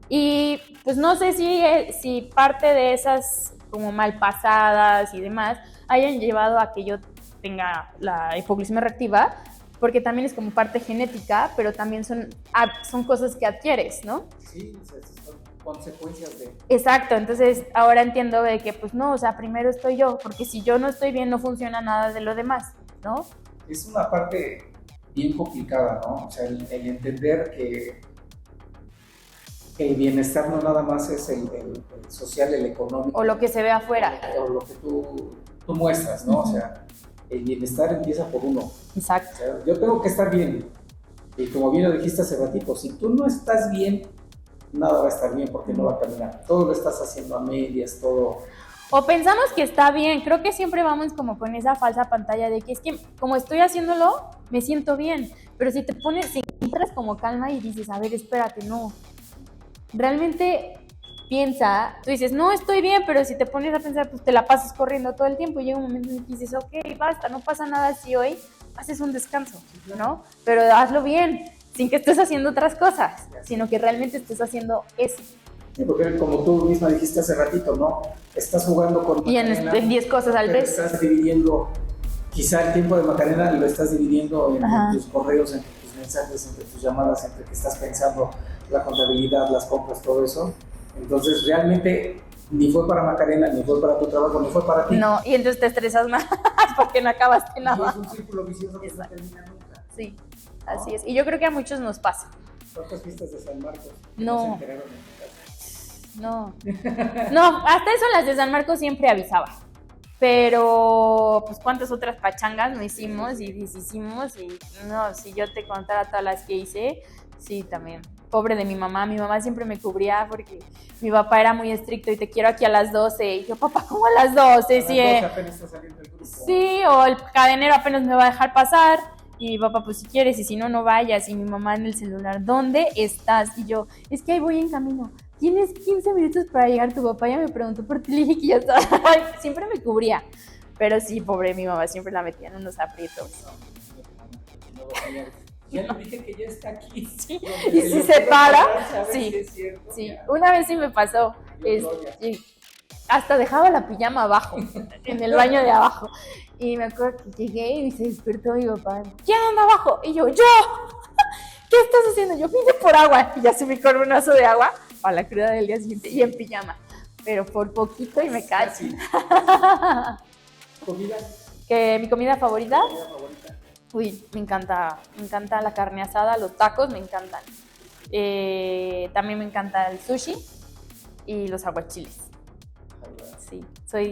Y pues no sé si parte de esas como malpasadas y demás hayan llevado a que yo tenga la hipoglucemia reactiva, porque también es como parte genética, pero también son cosas que adquieres, ¿no? Sí, son consecuencias de... Exacto, entonces ahora entiendo de que pues no, o sea, primero estoy yo, porque si yo no estoy bien no funciona nada de lo demás, ¿no? Es una parte bien complicada, ¿no? O sea, el entender que el bienestar no nada más es el social, el económico. O lo que se ve afuera. O lo que tú muestras, ¿no? O sea, el bienestar empieza por uno. Exacto. O sea, yo tengo que estar bien. Y como bien lo dijiste hace ratito, si tú no estás bien, nada va a estar bien porque no va a caminar. Todo lo estás haciendo a medias, todo... O pensamos que está bien, creo que siempre vamos como con esa falsa pantalla de que es que como estoy haciéndolo, me siento bien. Pero si entras como calma y dices, a ver, espérate, no. Realmente piensa, tú dices, no, estoy bien, pero si te pones a pensar, pues te la pasas corriendo todo el tiempo y llega un momento en que dices, ok, basta, no pasa nada si hoy haces un descanso, ¿no? Pero hazlo bien, sin que estés haciendo otras cosas, sino que realmente estés haciendo eso. Sí, porque como tú misma dijiste hace ratito, ¿no? Estás jugando con Macarena. Y en 10 cosas al vez. Estás dividiendo, quizá el tiempo de Macarena lo estás dividiendo en tus correos, entre tus mensajes, entre tus llamadas, entre que estás pensando la contabilidad, las compras, todo eso. Entonces, realmente, ni fue para Macarena, ni fue para tu trabajo, ni fue para ti. No, y entonces te estresas más porque no acabaste nada. Y es un círculo vicioso que no termina nunca. Sí, así es. Y yo creo que a muchos nos pasa. ¿Cuántas fiestas de San Marcos no se enteraron en tu casa? No, hasta eso las de San Marcos siempre avisaba. Pero, pues, ¿cuántas otras pachangas no hicimos y deshicimos? Y no, si yo te contara todas las que hice, sí, también. Pobre de mi mamá siempre me cubría porque mi papá era muy estricto y te quiero aquí a las 12. Y yo, papá, ¿cómo a las 12? Sí, apenas está saliendo el grupo. Sí, o el cadenero apenas me va a dejar pasar. Y mi papá, pues si quieres, y si no, no vayas. Y mi mamá en el celular, ¿dónde estás? Y yo, es que ahí voy en camino. Tienes 15 minutos para llegar, tu papá ya me preguntó por ti, le dije que ya estaba. Siempre me cubría. Pero sí, pobre mi mamá, siempre la metía en unos aprietos. Ya le dije que ya está aquí. Sí. Y si se para, sí. Si es cierto, sí. Ya. Una vez sí me pasó. Hasta dejaba la pijama abajo, en el baño de abajo. Y me acuerdo que llegué y se despertó mi papá. ¿Quién anda abajo? Y yo, ¡yo! ¿Qué estás haciendo? Yo vine por agua. Y ya se me corrió un vaso de agua para la cruda del día siguiente y en pijama. Pero por poquito y me cacho. ¿Comida? ¿Mi comida favorita? ¿Comida favorita? Uy, me encanta la carne asada, los tacos me encantan. También me encanta el sushi y los aguachiles. Sí,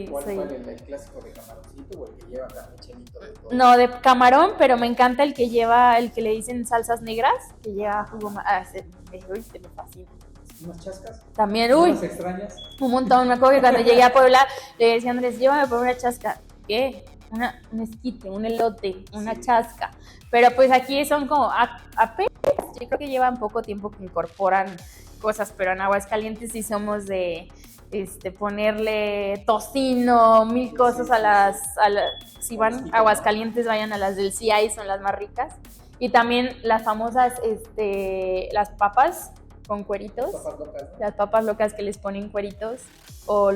¿Cuál fue el clásico de camaroncito o el que lleva carnichelito de todo? No, de camarón, pero me encanta el que le dicen salsas negras, que lleva jugo. Uy, se me fascina. ¿Unas chascas? También, uy. ¿Unas extrañas? Un montón. Me acuerdo que cuando llegué a Puebla le decía a Andrés, llévame por una chasca. ¿Qué? Un esquite, un elote, una chasca. Pero pues aquí son como apenas, yo creo que llevan poco tiempo que incorporan cosas, pero en Aguascalientes sí somos de ponerle tocino, mil cosas si van a Aguascalientes, vayan a las del CI, son las más ricas. Y también las famosas, las papas con cueritos. Papas locas, ¿no? Las papas locas que les ponen cueritos. O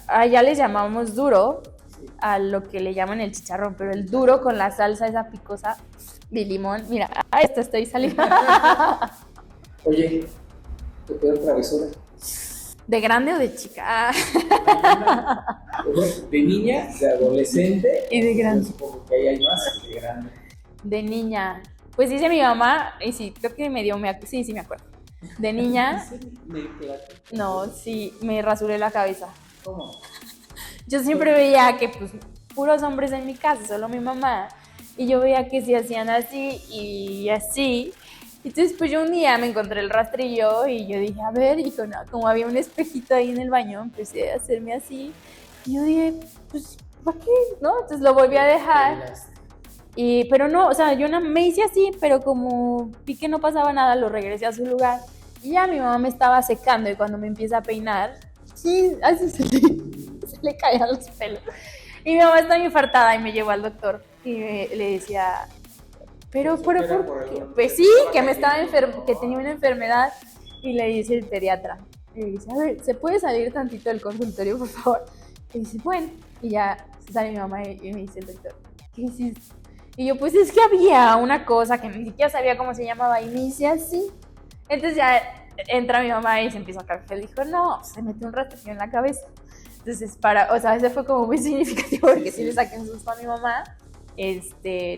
allá les llamamos duro, a lo que le llaman el chicharrón, pero el duro con la salsa esa picosa de limón. Mira, esto estoy saliendo. Oye, ¿tu peor travesura? ¿De grande o de chica? De niña, de adolescente. Y de grande. Yo supongo que ahí hay más de grande. De niña. Pues dice mi mamá, y sí, creo que sí me acuerdo. De niña, no, sí, me rasuré la cabeza. ¿Cómo? Yo siempre veía que, pues, puros hombres en mi casa, solo mi mamá. Y yo veía que se hacían así y así. Entonces, pues yo un día me encontré el rastrillo y yo dije, a ver, y como había un espejito ahí en el baño, empecé a hacerme así. Y yo dije, pues, ¿para qué? ¿No? Entonces lo volví a dejar. Pero no, o sea, yo no, me hice así, pero como vi que no pasaba nada, lo regresé a su lugar. Y ya mi mamá me estaba secando y cuando me empieza a peinar, sí, así se le caían los pelos. Y mi mamá estaba infartada y me llevó al doctor y le decía, pero ¿por qué? Pues sí, que me estaba que tenía una enfermedad. Y le dice el pediatra, le dice, a ver, ¿se puede salir tantito del consultorio, por favor? Y dice, bueno, y ya sale mi mamá y me dice el doctor, ¿qué hiciste? Y yo, pues es que había una cosa que ni siquiera sabía cómo se llamaba y me dice así. Entonces ya entra mi mamá y se empieza a cargar. Le dijo, no, se metió un rastrillo en la cabeza. Entonces, o sea, ese fue como muy significativo porque sí le saqué un susto a mi mamá.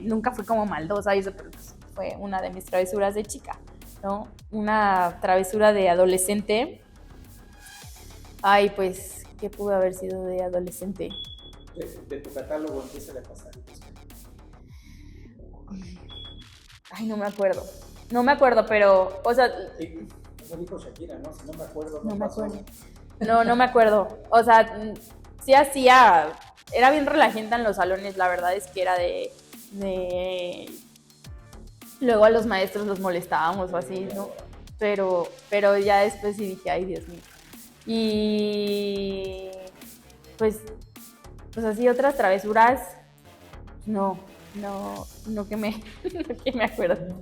Nunca fue como maldosa y eso, pero pues fue una de mis travesuras de chica, ¿no? Una travesura de adolescente. Ay, pues, ¿qué pudo haber sido de adolescente? De tu catálogo empieza a pasar. Ay, no me acuerdo, pero, o sea... Eso dijo Shakira, ¿no? Si no me acuerdo, no me acuerdo. No me acuerdo. O sea, sí era bien relajenta en los salones, la verdad es que era de... Luego a los maestros los molestábamos o así, ¿no? Pero ya después sí dije, ay, Dios mío. Y... Pues así otras travesuras, no que me acuerdo.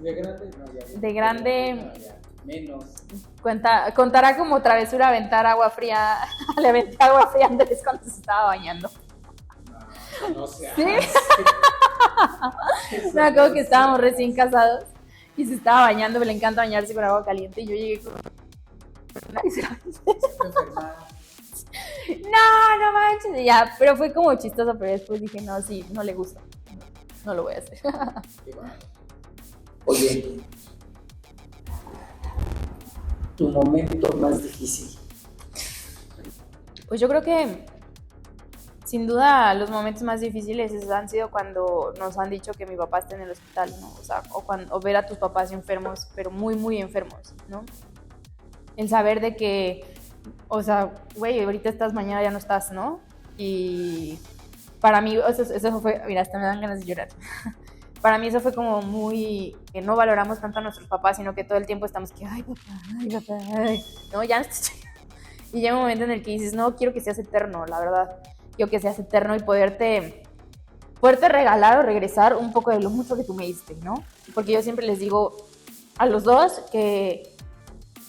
De grande, no, ya. De grande, no, ya. Menos. Contará como travesura aventar agua fría, le aventé agua fría a Andrés cuando se estaba bañando. No sé. ¿Sí? Me acuerdo que estábamos recién casados y se estaba bañando, me le encanta bañarse con agua caliente y yo llegué con... No manches, ya, pero fue como chistoso, pero después dije, no, sí, no le gusta, no lo voy a hacer. Oye, tu momento más difícil. Pues yo creo que, sin duda, los momentos más difíciles han sido cuando nos han dicho que mi papá está en el hospital, ¿no? O sea, o ver a tus papás enfermos, pero muy, muy enfermos, ¿no? El saber de que, o sea, güey, ahorita estás, mañana ya no estás, ¿no? Y para mí, eso fue, mira, hasta me dan ganas de llorar. Para mí eso fue como muy, que no valoramos tanto a nuestros papás, sino que todo el tiempo estamos que, ay, papá, ay. No, ya no estoy. Y llega un momento en el que dices, no, quiero que seas eterno, la verdad. Quiero que seas eterno y poderte regalar o regresar un poco de lo mucho que tú me diste, ¿no? Porque yo siempre les digo a los dos que,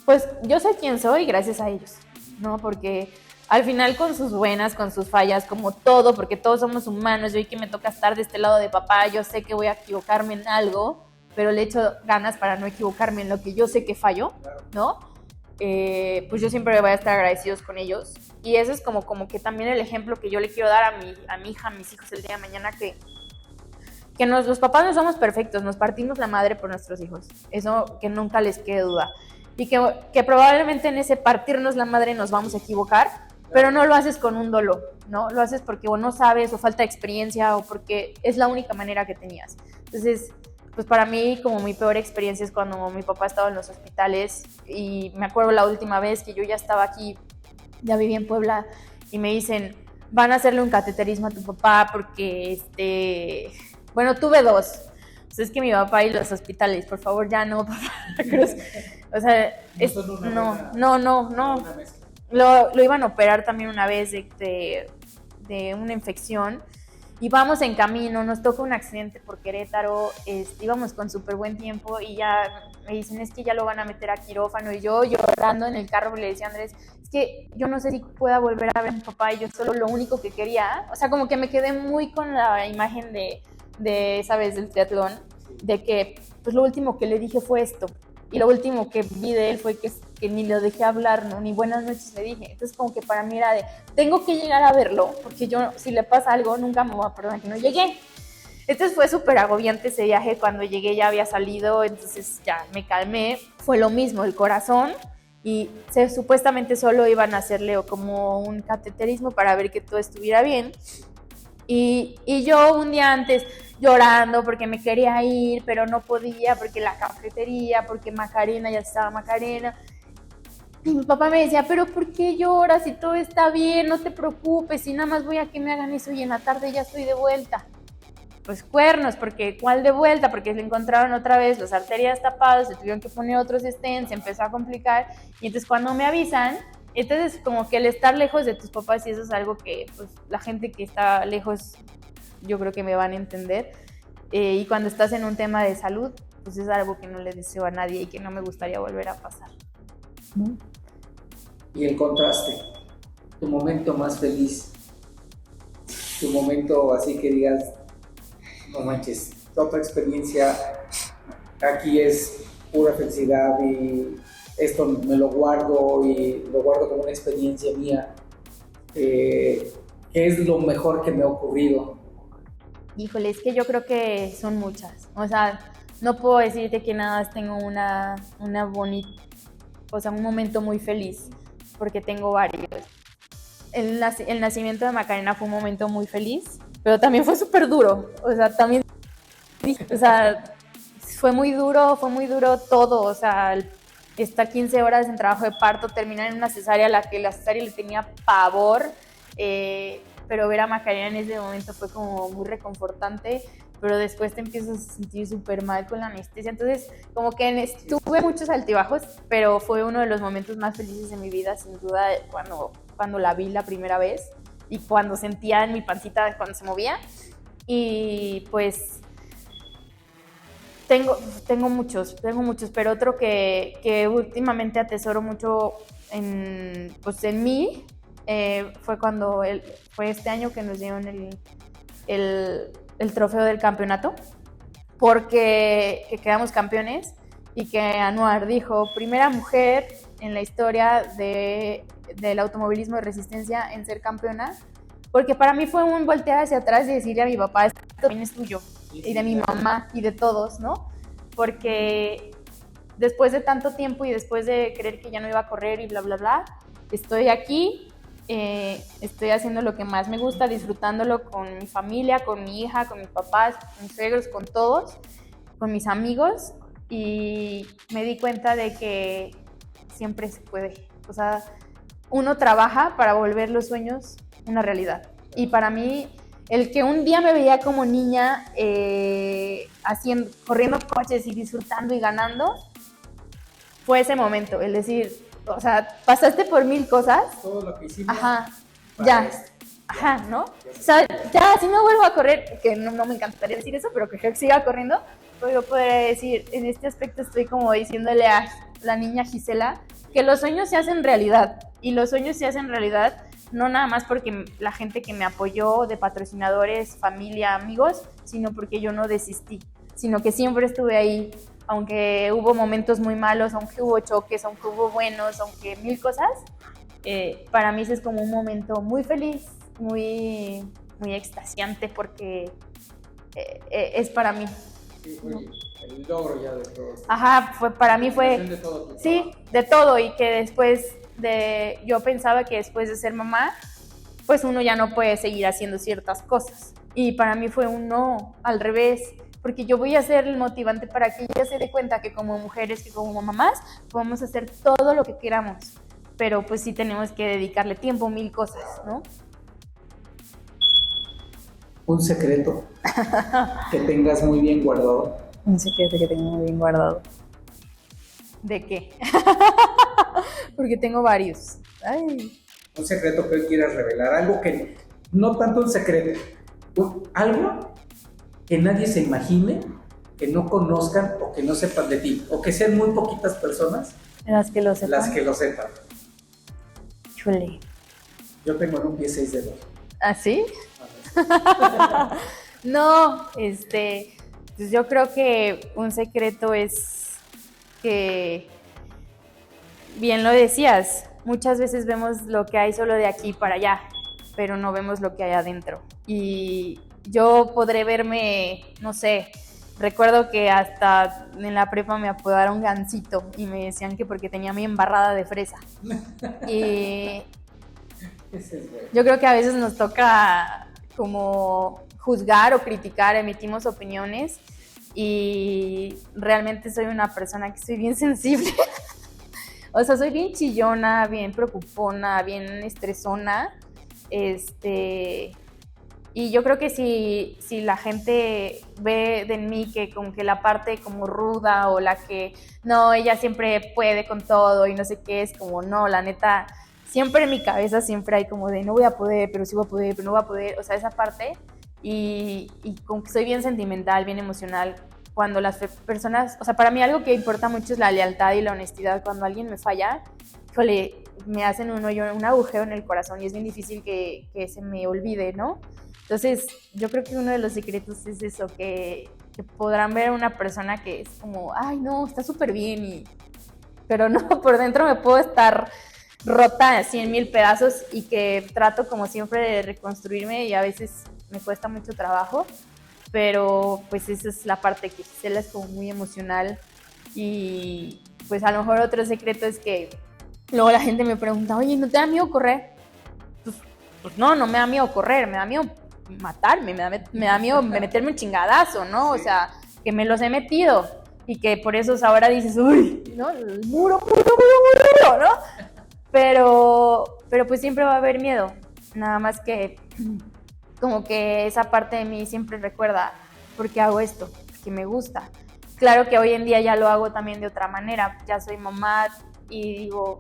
pues, yo sé quién soy gracias a ellos, ¿no? Porque al final con sus buenas, con sus fallas, como todo, porque todos somos humanos, yo hoy que me toca estar de este lado de papá, yo sé que voy a equivocarme en algo, pero le echo ganas para no equivocarme en lo que yo sé que fallo, ¿no? Pues yo siempre voy a estar agradecidos con ellos. Y eso es como que también el ejemplo que yo le quiero dar a mi hija, a mis hijos el día de mañana, que los papás no somos perfectos, nos partimos la madre por nuestros hijos. Eso que nunca les quede duda. Y que probablemente en ese partirnos la madre nos vamos a equivocar, pero no lo haces con un dolo, ¿no? Lo haces porque o no sabes, o falta experiencia, o porque es la única manera que tenías. Entonces, pues para mí, como mi peor experiencia es cuando mi papá estaba en los hospitales, y me acuerdo la última vez que yo ya estaba aquí, ya vivía en Puebla, y me dicen, van a hacerle un cateterismo a tu papá porque, bueno, tuve dos. O pues es que mi papá y los hospitales, por favor, ya no, papá, Cruz. O sea, no. Lo iban a operar también una vez de una infección. Y vamos en camino, nos toca un accidente por Querétaro, íbamos con súper buen tiempo y ya me dicen, es que ya lo van a meter a quirófano, y yo llorando en el carro le decía a Andrés, es que yo no sé si pueda volver a ver a mi papá, y yo solo lo único que quería, o sea, como que me quedé muy con la imagen de esa vez del triatlón, de que pues lo último que le dije fue esto, y lo último que vi de él fue que ni lo dejé hablar, ¿no? Ni buenas noches le dije. Entonces como que para mí era de, tengo que llegar a verlo, porque yo, si le pasa algo, nunca me voy a perdonar que no llegué. Entonces fue súper agobiante ese viaje. Cuando llegué ya había salido, entonces ya me calmé. Fue lo mismo, el corazón, y supuestamente solo iban a hacerle como un cateterismo para ver que todo estuviera bien. Y yo un día antes llorando porque me quería ir, pero no podía porque la cafetería, porque Macarena, ya estaba Macarena. Y mi papá me decía, pero ¿por qué lloras? Si todo está bien, no te preocupes, y nada más voy a que me hagan eso y en la tarde ya estoy de vuelta. Pues cuernos, porque ¿cuál de vuelta? Porque le encontraron otra vez las arterias tapadas, se tuvieron que poner otros stents, se empezó a complicar, y entonces cuando me avisan, entonces como que el estar lejos de tus papás, y eso es algo que pues la gente que está lejos yo creo que me van a entender, y cuando estás en un tema de salud, pues es algo que no le deseo a nadie y que no me gustaría volver a pasar, ¿no? Y el contraste, tu momento más feliz, tu momento así que digas, no manches, otra experiencia, aquí es pura felicidad y esto me lo guardo y lo guardo como una experiencia mía, que es lo mejor que me ha ocurrido. Híjole, es que yo creo que son muchas, o sea, no puedo decirte que nada más tengo una bonita, o sea, un momento muy feliz, porque tengo varios. El nacimiento de Macarena fue un momento muy feliz, pero también fue súper duro, o sea, fue muy duro todo, o sea, estar 15 horas en trabajo de parto, terminar en una cesárea, la cesárea le tenía pavor, pero ver a Macarena en ese momento fue como muy reconfortante, pero después te empiezas a sentir súper mal con la anestesia, entonces como que tuve muchos altibajos, pero fue uno de los momentos más felices de mi vida, sin duda, cuando la vi la primera vez y cuando sentía en mi pancita cuando se movía. Y pues tengo muchos, pero otro que últimamente atesoro mucho en mí, fue este año que nos dieron el trofeo del campeonato, porque quedamos campeones, y que Anuar dijo, primera mujer en la historia del automovilismo de resistencia en ser campeona, porque para mí fue un voltear hacia atrás y decirle a mi papá, esto también es tuyo, y de mi mamá y de todos, ¿no? Porque después de tanto tiempo y después de creer que ya no iba a correr y bla, bla, bla, estoy aquí, estoy haciendo lo que más me gusta, disfrutándolo con mi familia, con mi hija, con mis papás, con mis suegros, con todos, con mis amigos, y me di cuenta de que siempre se puede. O sea, uno trabaja para volver los sueños una realidad. Y para mí, el que un día me veía como niña corriendo coches y disfrutando y ganando, fue ese momento, el decir, o sea, pasaste por 1000 cosas. Todo lo que hicimos. Ajá, ya. Ajá, ¿no? O sea, ya, si no vuelvo a correr, que no me encantaría decir eso, pero que siga corriendo, pues yo podría decir, en este aspecto estoy como diciéndole a la niña Gisela que los sueños se hacen realidad, y los sueños se hacen realidad no nada más porque la gente que me apoyó, de patrocinadores, familia, amigos, sino porque yo no desistí, sino que siempre estuve ahí, aunque hubo momentos muy malos, aunque hubo choques, aunque hubo buenos, aunque 1000 cosas. Para mí ese es como un momento muy feliz, muy, muy extasiante, porque es para mí. Sí, fue el logro ya de todo. Ajá, para mí fue, De todo, sí, de todo, y que yo pensaba que después de ser mamá, pues uno ya no puede seguir haciendo ciertas cosas, y para mí fue un no, al revés, porque yo voy a ser el motivante para que ella se dé cuenta que como mujeres, que como mamás, podemos hacer todo lo que queramos, pero pues sí tenemos que dedicarle tiempo, 1000 cosas, ¿no? Un secreto que tengas muy bien guardado. Un secreto que tengo muy bien guardado. ¿De qué? Porque tengo varios. Ay. Un secreto que hoy quieras revelar, algo que no tanto un secreto, algo que nadie se imagine, que no conozcan o que no sepan de ti, o que sean muy poquitas personas Las que lo sepan. las que lo sepan. Chule. Yo tengo en un pie 6 dedos. ¿Ah, sí? No, pues yo creo que un secreto es que, bien lo decías, muchas veces vemos lo que hay solo de aquí para allá, pero no vemos lo que hay adentro. Y yo podré verme, no sé, recuerdo que hasta en la prepa me apodaron Gansito y me decían que porque tenía mi embarrada de fresa. Y Ese es bueno. yo creo que a veces nos toca como juzgar o criticar, emitimos opiniones y realmente soy una persona que soy bien sensible. O sea, soy bien chillona, bien preocupona, bien estresona. Y yo creo que si la gente ve de mí que como que la parte como ruda o la que no, ella siempre puede con todo y no sé qué, es como no, la neta, siempre en mi cabeza siempre hay como de no voy a poder, pero sí voy a poder, pero no voy a poder, o sea, esa parte. Y como que soy bien sentimental, bien emocional. Cuando las personas, o sea, para mí algo que importa mucho es la lealtad y la honestidad. Cuando alguien me falla, híjole, me hacen un hoyo, un agujero en el corazón y es bien difícil que se me olvide, ¿no? Entonces, yo creo que uno de los secretos es eso, que podrán ver a una persona que es como, ay, no, está súper bien, pero no, por dentro me puedo estar rota así en 1000 pedazos y que trato como siempre de reconstruirme y a veces me cuesta mucho trabajo, pero pues esa es la parte que Gisela es como muy emocional y pues a lo mejor otro secreto es que luego la gente me pregunta, oye, ¿no te da miedo correr? Pues no, no me da miedo correr, me da miedo matarme, me da miedo meterme un chingadazo, ¿no? O sea, que me los he metido y que por eso ahora dices, uy, ¿no? El muro, ¿no? Pero pues siempre va a haber miedo, nada más que como que esa parte de mí siempre recuerda por qué hago esto, porque me gusta. Claro que hoy en día ya lo hago también de otra manera, ya soy mamá y digo,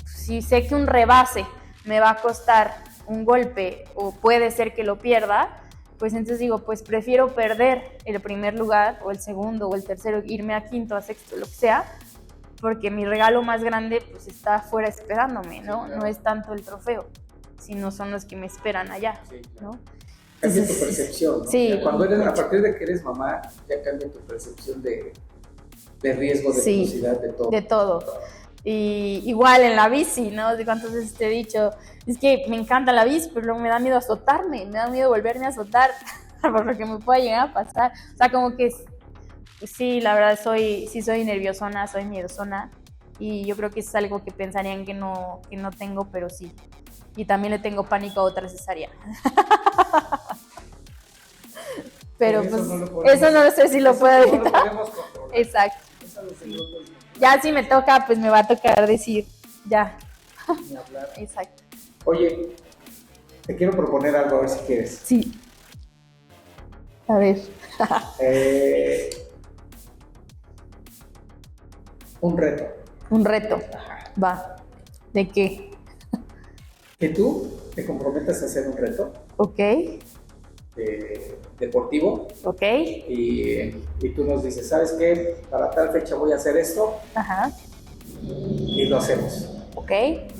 si sé que un rebase me va a costar un golpe o puede ser que lo pierda, pues entonces digo, pues prefiero perder el primer lugar o el segundo o el tercero, irme a quinto, a sexto, lo que sea, porque mi regalo más grande pues está afuera esperándome, ¿no? Sí, claro. No es tanto el trofeo, sino son los que me esperan allá, sí, claro. ¿No? Cambia tu percepción, ¿no? Sí. Cuando eres, a partir de que eres mamá, ya cambia tu percepción de riesgo, de velocidad, de todo. De todo. Y igual en la bici, ¿no? De cuántas veces te he dicho, es que me encanta la bici, pero luego me da miedo azotarme, me da miedo volverme a azotar por lo que me pueda llegar a pasar. O sea, como que sí, la verdad sí soy nerviosona, soy miedosona y yo creo que es algo que pensarían que no tengo, pero sí. Y también le tengo pánico a otra cesárea. Pero pues eso no sé si lo puedo evitar. Exacto. Sí. Ya si me toca, pues me va a tocar decir, ya. Ni hablar. Exacto. Oye, te quiero proponer algo, a ver si quieres. Sí. A ver. Un reto. Un reto. Va. ¿De qué? Que tú te comprometas a hacer un reto. Ok. Deportivo. Ok. Y tú nos dices, ¿sabes qué? Para tal fecha voy a hacer esto. Ajá. Y lo hacemos. Ok.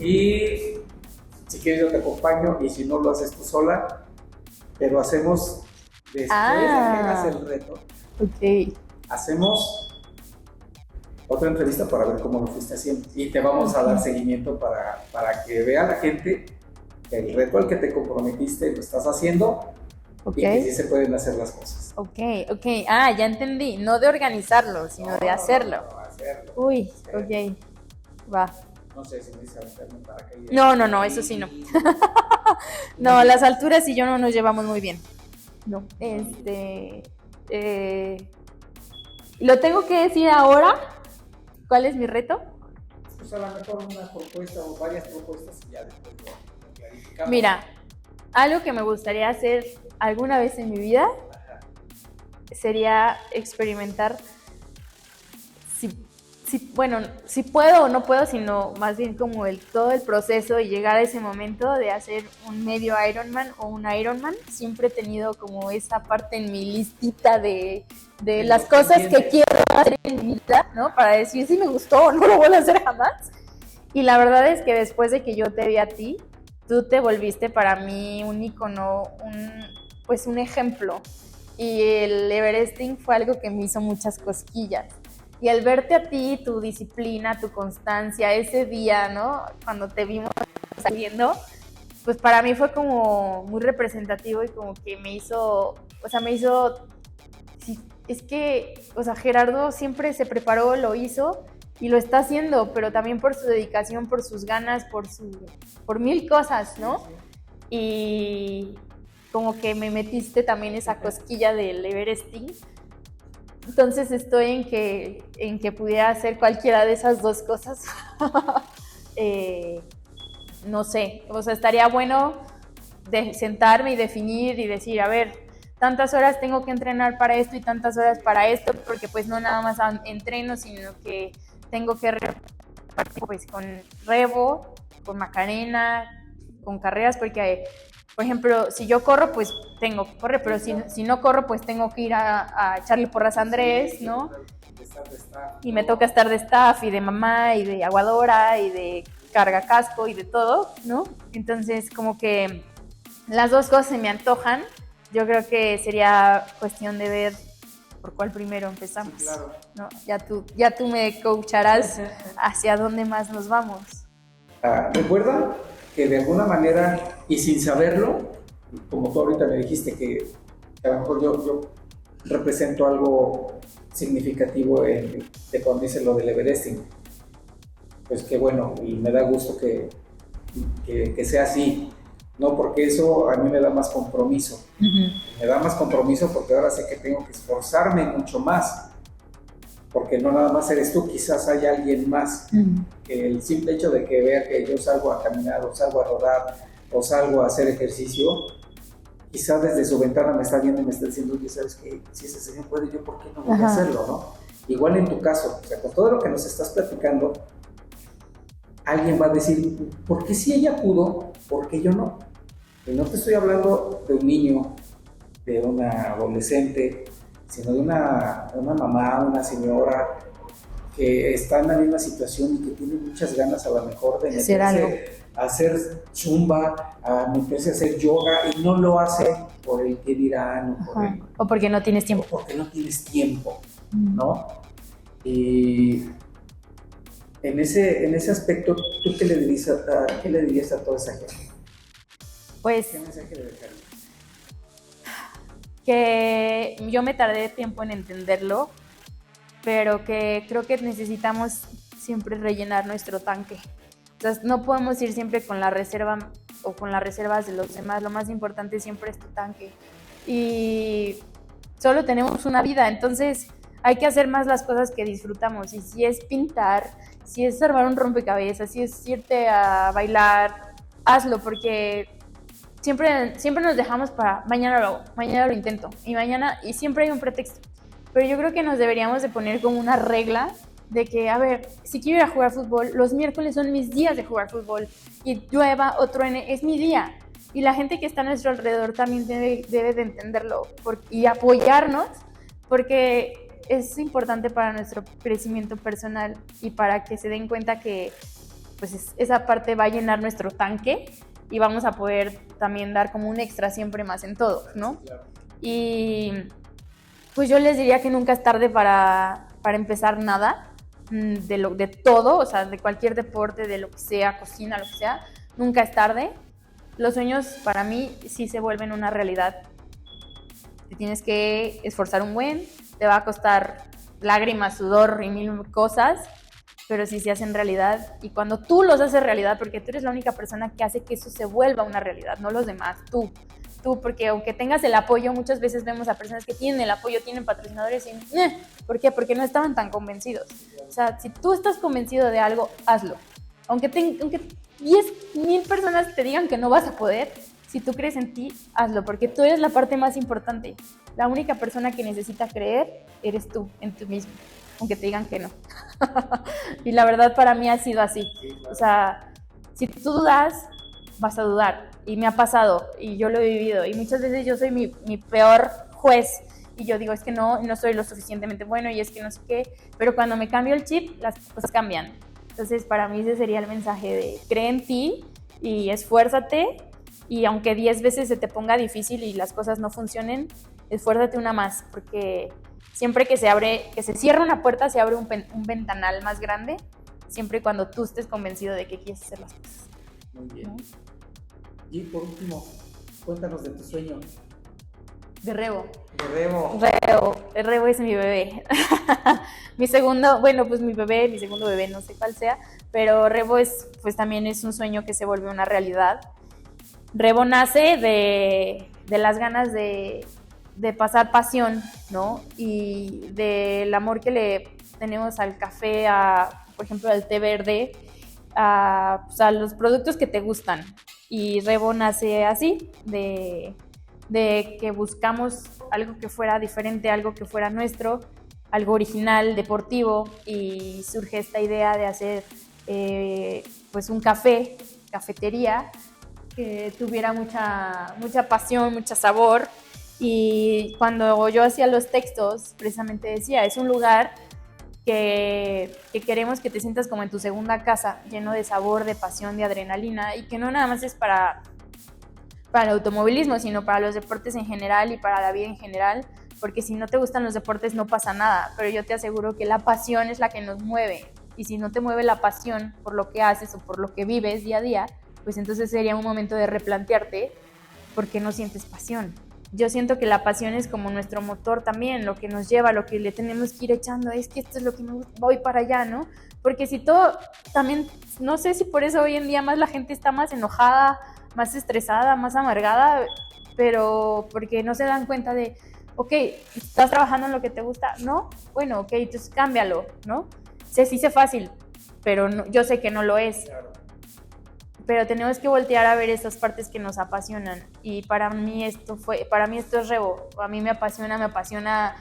Y si quieres yo te acompaño y si no lo haces tú sola, pero hacemos después de que hagas el reto. Ok. Hacemos otra entrevista para ver cómo lo fuiste haciendo y te vamos a dar seguimiento para que vea la gente que el reto al que te comprometiste lo estás haciendo. Okay. Y que sí se pueden hacer las cosas. Ok. Ah, ya entendí. No de organizarlo, sino de hacerlo. No, hacerlo. Uy, ok. Va. No sé si me dice aventarme para acá. No, eso sí no. No, las alturas y yo no nos llevamos muy bien. No. ¿Lo tengo que decir ahora? ¿Cuál es mi reto? Pues a lo mejor una propuesta o varias propuestas y ya después lo clarificamos. Mira, algo que me gustaría hacer alguna vez en mi vida sería experimentar si puedo o no puedo, sino más bien como todo el proceso y llegar a ese momento de hacer un medio Ironman o un Ironman. Siempre he tenido como esa parte en mi listita de las cosas que quiero hacer en mi vida, ¿no? Para decir si me gustó o no lo voy a hacer jamás. Y la verdad es que después de que yo te vi a ti, tú te volviste para mí un ícono, un ejemplo. Y el Everesting fue algo que me hizo muchas cosquillas. Y al verte a ti, tu disciplina, tu constancia, ese día, ¿no? Cuando te vimos saliendo, pues para mí fue como muy representativo y como que me hizo, sí, es que, Gerardo siempre se preparó, lo hizo y lo está haciendo, pero también por su dedicación, por sus ganas, por mil cosas, ¿no? Y como que me metiste también esa cosquilla del Everesting. Entonces estoy en que pudiera hacer cualquiera de esas dos cosas. No sé, estaría bueno sentarme y definir y decir, a ver, tantas horas tengo que entrenar para esto y tantas horas para esto, porque pues no nada más entreno, sino que tengo que repartir pues con Revo, con Macarena, con carreras, porque por ejemplo, si yo corro, pues tengo que correr, pero si no corro, pues tengo que ir a echarle porras a Andrés, ¿no? Y me toca estar de staff y de mamá y de aguadora y de carga casco y de todo, ¿no? Entonces, como que las dos cosas se me antojan. Yo creo que sería cuestión de ver por cuál primero empezamos, sí, claro, ¿no? Ya tú me coacharás hacia dónde más nos vamos. Recuerda que de alguna manera, y sin saberlo, como tú ahorita me dijiste que a lo mejor yo represento algo significativo de cuando hice lo del Everesting, pues qué bueno, y me da gusto que sea así, ¿no? Porque eso a mí me da más compromiso. Me da más compromiso porque ahora sé que tengo que esforzarme mucho más, porque no nada más eres tú, quizás hay alguien más. Que el simple hecho de que vea que yo salgo a caminar o salgo a rodar o salgo a hacer ejercicio, quizás desde su ventana me está viendo y me está diciendo, oye, ¿sabes qué? Si ese señor puede, yo ¿por qué no voy a hacerlo, no? Igual en tu caso, o sea, con todo lo que nos estás platicando, alguien va a decir, ¿por qué si ella pudo, por qué yo no? Y no te estoy hablando de un niño, de una adolescente, sino de una mamá, una señora que está en la misma situación y que tiene muchas ganas a lo mejor de meterse a hacer zumba, a meterse a hacer yoga y no lo hace por el que dirán o porque no tienes tiempo. O porque no tienes tiempo, ¿no? Y en ese aspecto, ¿tú qué le dirías a toda esa gente? Pues ¿Qué mensaje le dejarías? Que yo me tardé tiempo en entenderlo, pero que creo que necesitamos siempre rellenar nuestro tanque. O sea, no podemos ir siempre con la reserva o con las reservas de los demás. Lo más importante siempre es tu tanque. Y solo tenemos una vida, entonces hay que hacer más las cosas que disfrutamos. Y si es pintar, si es armar un rompecabezas, si es irte a bailar, hazlo, porque siempre nos dejamos para mañana lo intento, y siempre hay un pretexto. Pero yo creo que nos deberíamos de poner como una regla de que, a ver, si quiero ir a jugar fútbol, los miércoles son mis días de jugar fútbol, y llueva o truene, es mi día. Y la gente que está a nuestro alrededor también debe de entenderlo y apoyarnos, porque es importante para nuestro crecimiento personal y para que se den cuenta que pues esa parte va a llenar nuestro tanque y vamos a poder también dar como un extra siempre más en todo, ¿no? Claro. Y pues yo les diría que nunca es tarde para empezar nada, de todo, o sea, de cualquier deporte, de lo que sea, cocina, lo que sea, nunca es tarde. Los sueños para mí sí se vuelven una realidad. Te tienes que esforzar un buen, te va a costar lágrimas, sudor y mil cosas, pero sí se hacen realidad. Y cuando tú los haces realidad, porque tú eres la única persona que hace que eso se vuelva una realidad, no los demás, tú, porque aunque tengas el apoyo, muchas veces vemos a personas que tienen el apoyo, tienen patrocinadores y ¿por qué? Porque no estaban tan convencidos. O sea, si tú estás convencido de algo, hazlo. Aunque 10,000 personas te digan que no vas a poder, si tú crees en ti, hazlo, porque tú eres la parte más importante. La única persona que necesita creer eres tú, en ti mismo, aunque te digan que no. Y la verdad para mí ha sido así. O sea, si tú dudas, vas a dudar. Y me ha pasado, y yo lo he vivido. Y muchas veces yo soy mi peor juez. Y yo digo, es que no soy lo suficientemente bueno, y es que no sé qué. Pero cuando me cambio el chip, las cosas cambian. Entonces, para mí ese sería el mensaje de cree en ti y esfuérzate. Y aunque 10 veces se te ponga difícil y las cosas no funcionen, esfuérzate una más. Porque siempre que se cierra una puerta, se abre un ventanal más grande. Siempre y cuando tú estés convencido de que quieres hacer las cosas. Muy bien. Y por último, cuéntanos de tu sueño. De Rebo. Rebo es mi bebé. Mi segundo bebé, no sé cuál sea, pero Rebo pues también es un sueño que se vuelve una realidad. Rebo nace de las ganas de pasar pasión, ¿no? Y del amor que le tenemos al café, por ejemplo, al té verde, a los productos que te gustan. Y Rebo nace así, de que buscamos algo que fuera diferente, algo que fuera nuestro, algo original, deportivo, y surge esta idea de hacer pues un cafetería, que tuviera mucha pasión, mucho sabor. Y cuando yo hacía los textos, precisamente decía, es un lugar que queremos que te sientas como en tu segunda casa, lleno de sabor, de pasión, de adrenalina, y que no nada más es para el automovilismo, sino para los deportes en general y para la vida en general, porque si no te gustan los deportes no pasa nada, pero yo te aseguro que la pasión es la que nos mueve, y si no te mueve la pasión por lo que haces o por lo que vives día a día, pues entonces sería un momento de replantearte por qué no sientes pasión. Yo siento que la pasión es como nuestro motor también, lo que nos lleva, lo que le tenemos que ir echando, es que esto es lo que me gusta, voy para allá, ¿no? Porque si todo, también, no sé si por eso hoy en día más la gente está más enojada, más estresada, más amargada, pero porque no se dan cuenta de, ok, ¿estás trabajando en lo que te gusta? ¿No? Bueno, ok, entonces cámbialo, ¿no? Se dice fácil, pero no, yo sé que no lo es. Pero tenemos que voltear a ver esas partes que nos apasionan, y para mí esto es Rebo. A mí me apasiona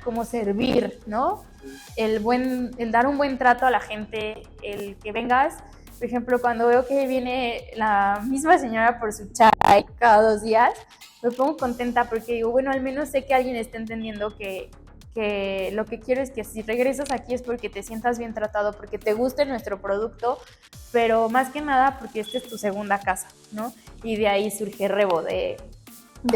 como servir, ¿no? El dar un buen trato a la gente, el que vengas, por ejemplo, cuando veo que viene la misma señora por su chai cada 2 días, me pongo contenta porque digo, bueno, al menos sé que alguien está entendiendo que lo que quiero es que si regresas aquí es porque te sientas bien tratado, porque te guste nuestro producto, pero más que nada porque esta es tu segunda casa, ¿no? Y de ahí surge Rebo, de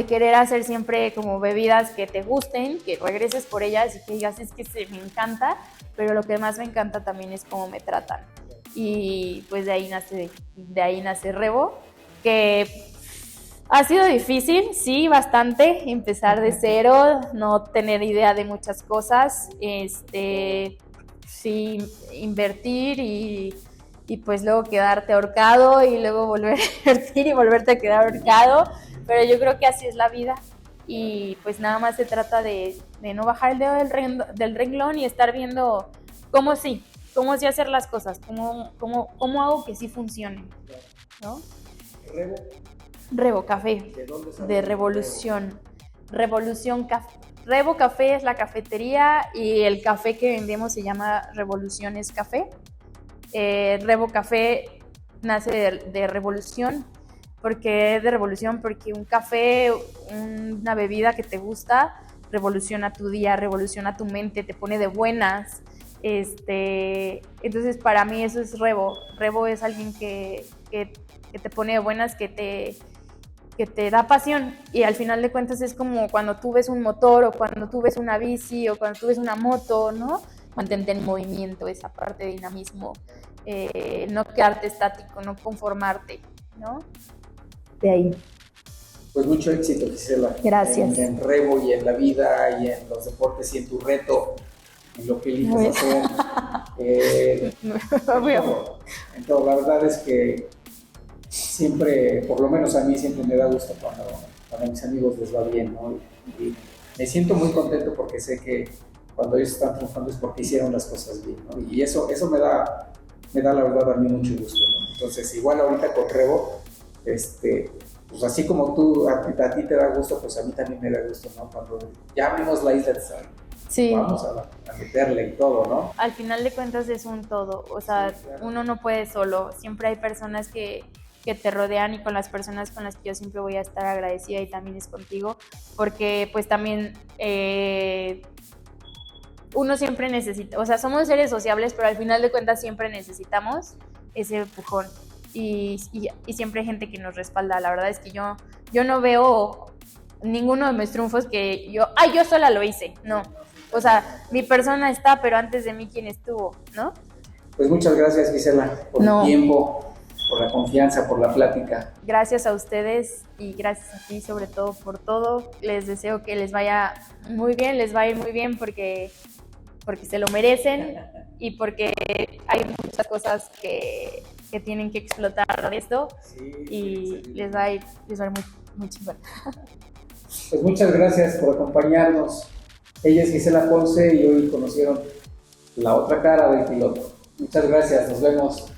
querer hacer siempre como bebidas que te gusten, que regreses por ellas y que digas, es que me encanta, pero lo que más me encanta también es cómo me tratan. Y pues de ahí nace Rebo, que ha sido difícil, sí, bastante, empezar de cero, no tener idea de muchas cosas, sí, invertir y pues luego quedarte ahorcado y luego volver a invertir y volverte a quedar ahorcado, pero yo creo que así es la vida, y pues nada más se trata de no bajar el dedo del renglón y estar viendo cómo sí hacer las cosas, cómo hago que sí funcionen, ¿no? Rebo Café, de Revolución. Revolución Café. Rebo Café es la cafetería, y el café que vendemos se llama Revoluciones Café. Rebo Café nace de revolución. ¿Por qué de revolución? Porque un café, una bebida que te gusta, revoluciona tu día, revoluciona tu mente, te pone de buenas. Entonces para mí eso es Rebo. Rebo es alguien que te pone de buenas, que te da pasión, y al final de cuentas es como cuando tú ves un motor, o cuando tú ves una bici, o cuando tú ves una moto, ¿no? Mantente en movimiento, esa parte de dinamismo, no quedarte estático, no conformarte, ¿no? De ahí. Pues mucho éxito, Gisela. Gracias. En Rebo y en la vida y en los deportes y en tu reto, en lo que eliges hacer. En todo, la verdad es que siempre, por lo menos a mí, siempre me da gusto cuando a mis amigos les va bien, ¿no? Y me siento muy contento porque sé que cuando ellos están triunfando es porque hicieron las cosas bien, ¿no? Y eso me da la verdad a mí mucho gusto, ¿no? Entonces, igual ahorita con Rebo, pues así como a ti te da gusto, pues a mí también me da gusto, ¿no? Cuando ya abrimos la isla de Sal, Sí. vamos a meterle y todo, ¿no? Al final de cuentas es un todo, o sea, Sí, claro. uno no puede solo, siempre hay personas que te rodean y con las personas con las que yo siempre voy a estar agradecida y también es contigo, porque pues también uno siempre necesita, o sea, somos seres sociables, pero al final de cuentas siempre necesitamos ese empujón y siempre hay gente que nos respalda. La verdad es que yo no veo ninguno de mis triunfos que yo sola lo hice, no. O sea, mi persona está, pero antes de mí, ¿quién estuvo? ¿No? Pues muchas gracias, Gisela, por el tiempo, por la confianza, por la plática. Gracias a ustedes y gracias a ti sobre todo por todo. Les deseo que les vaya muy bien, les va a ir muy bien porque se lo merecen y porque hay muchas cosas que tienen que explotar de esto y les va a ir muy chingón. Pues muchas gracias por acompañarnos. Ella es Gisela Ponce y hoy conocieron la otra cara del piloto. Muchas gracias, nos vemos.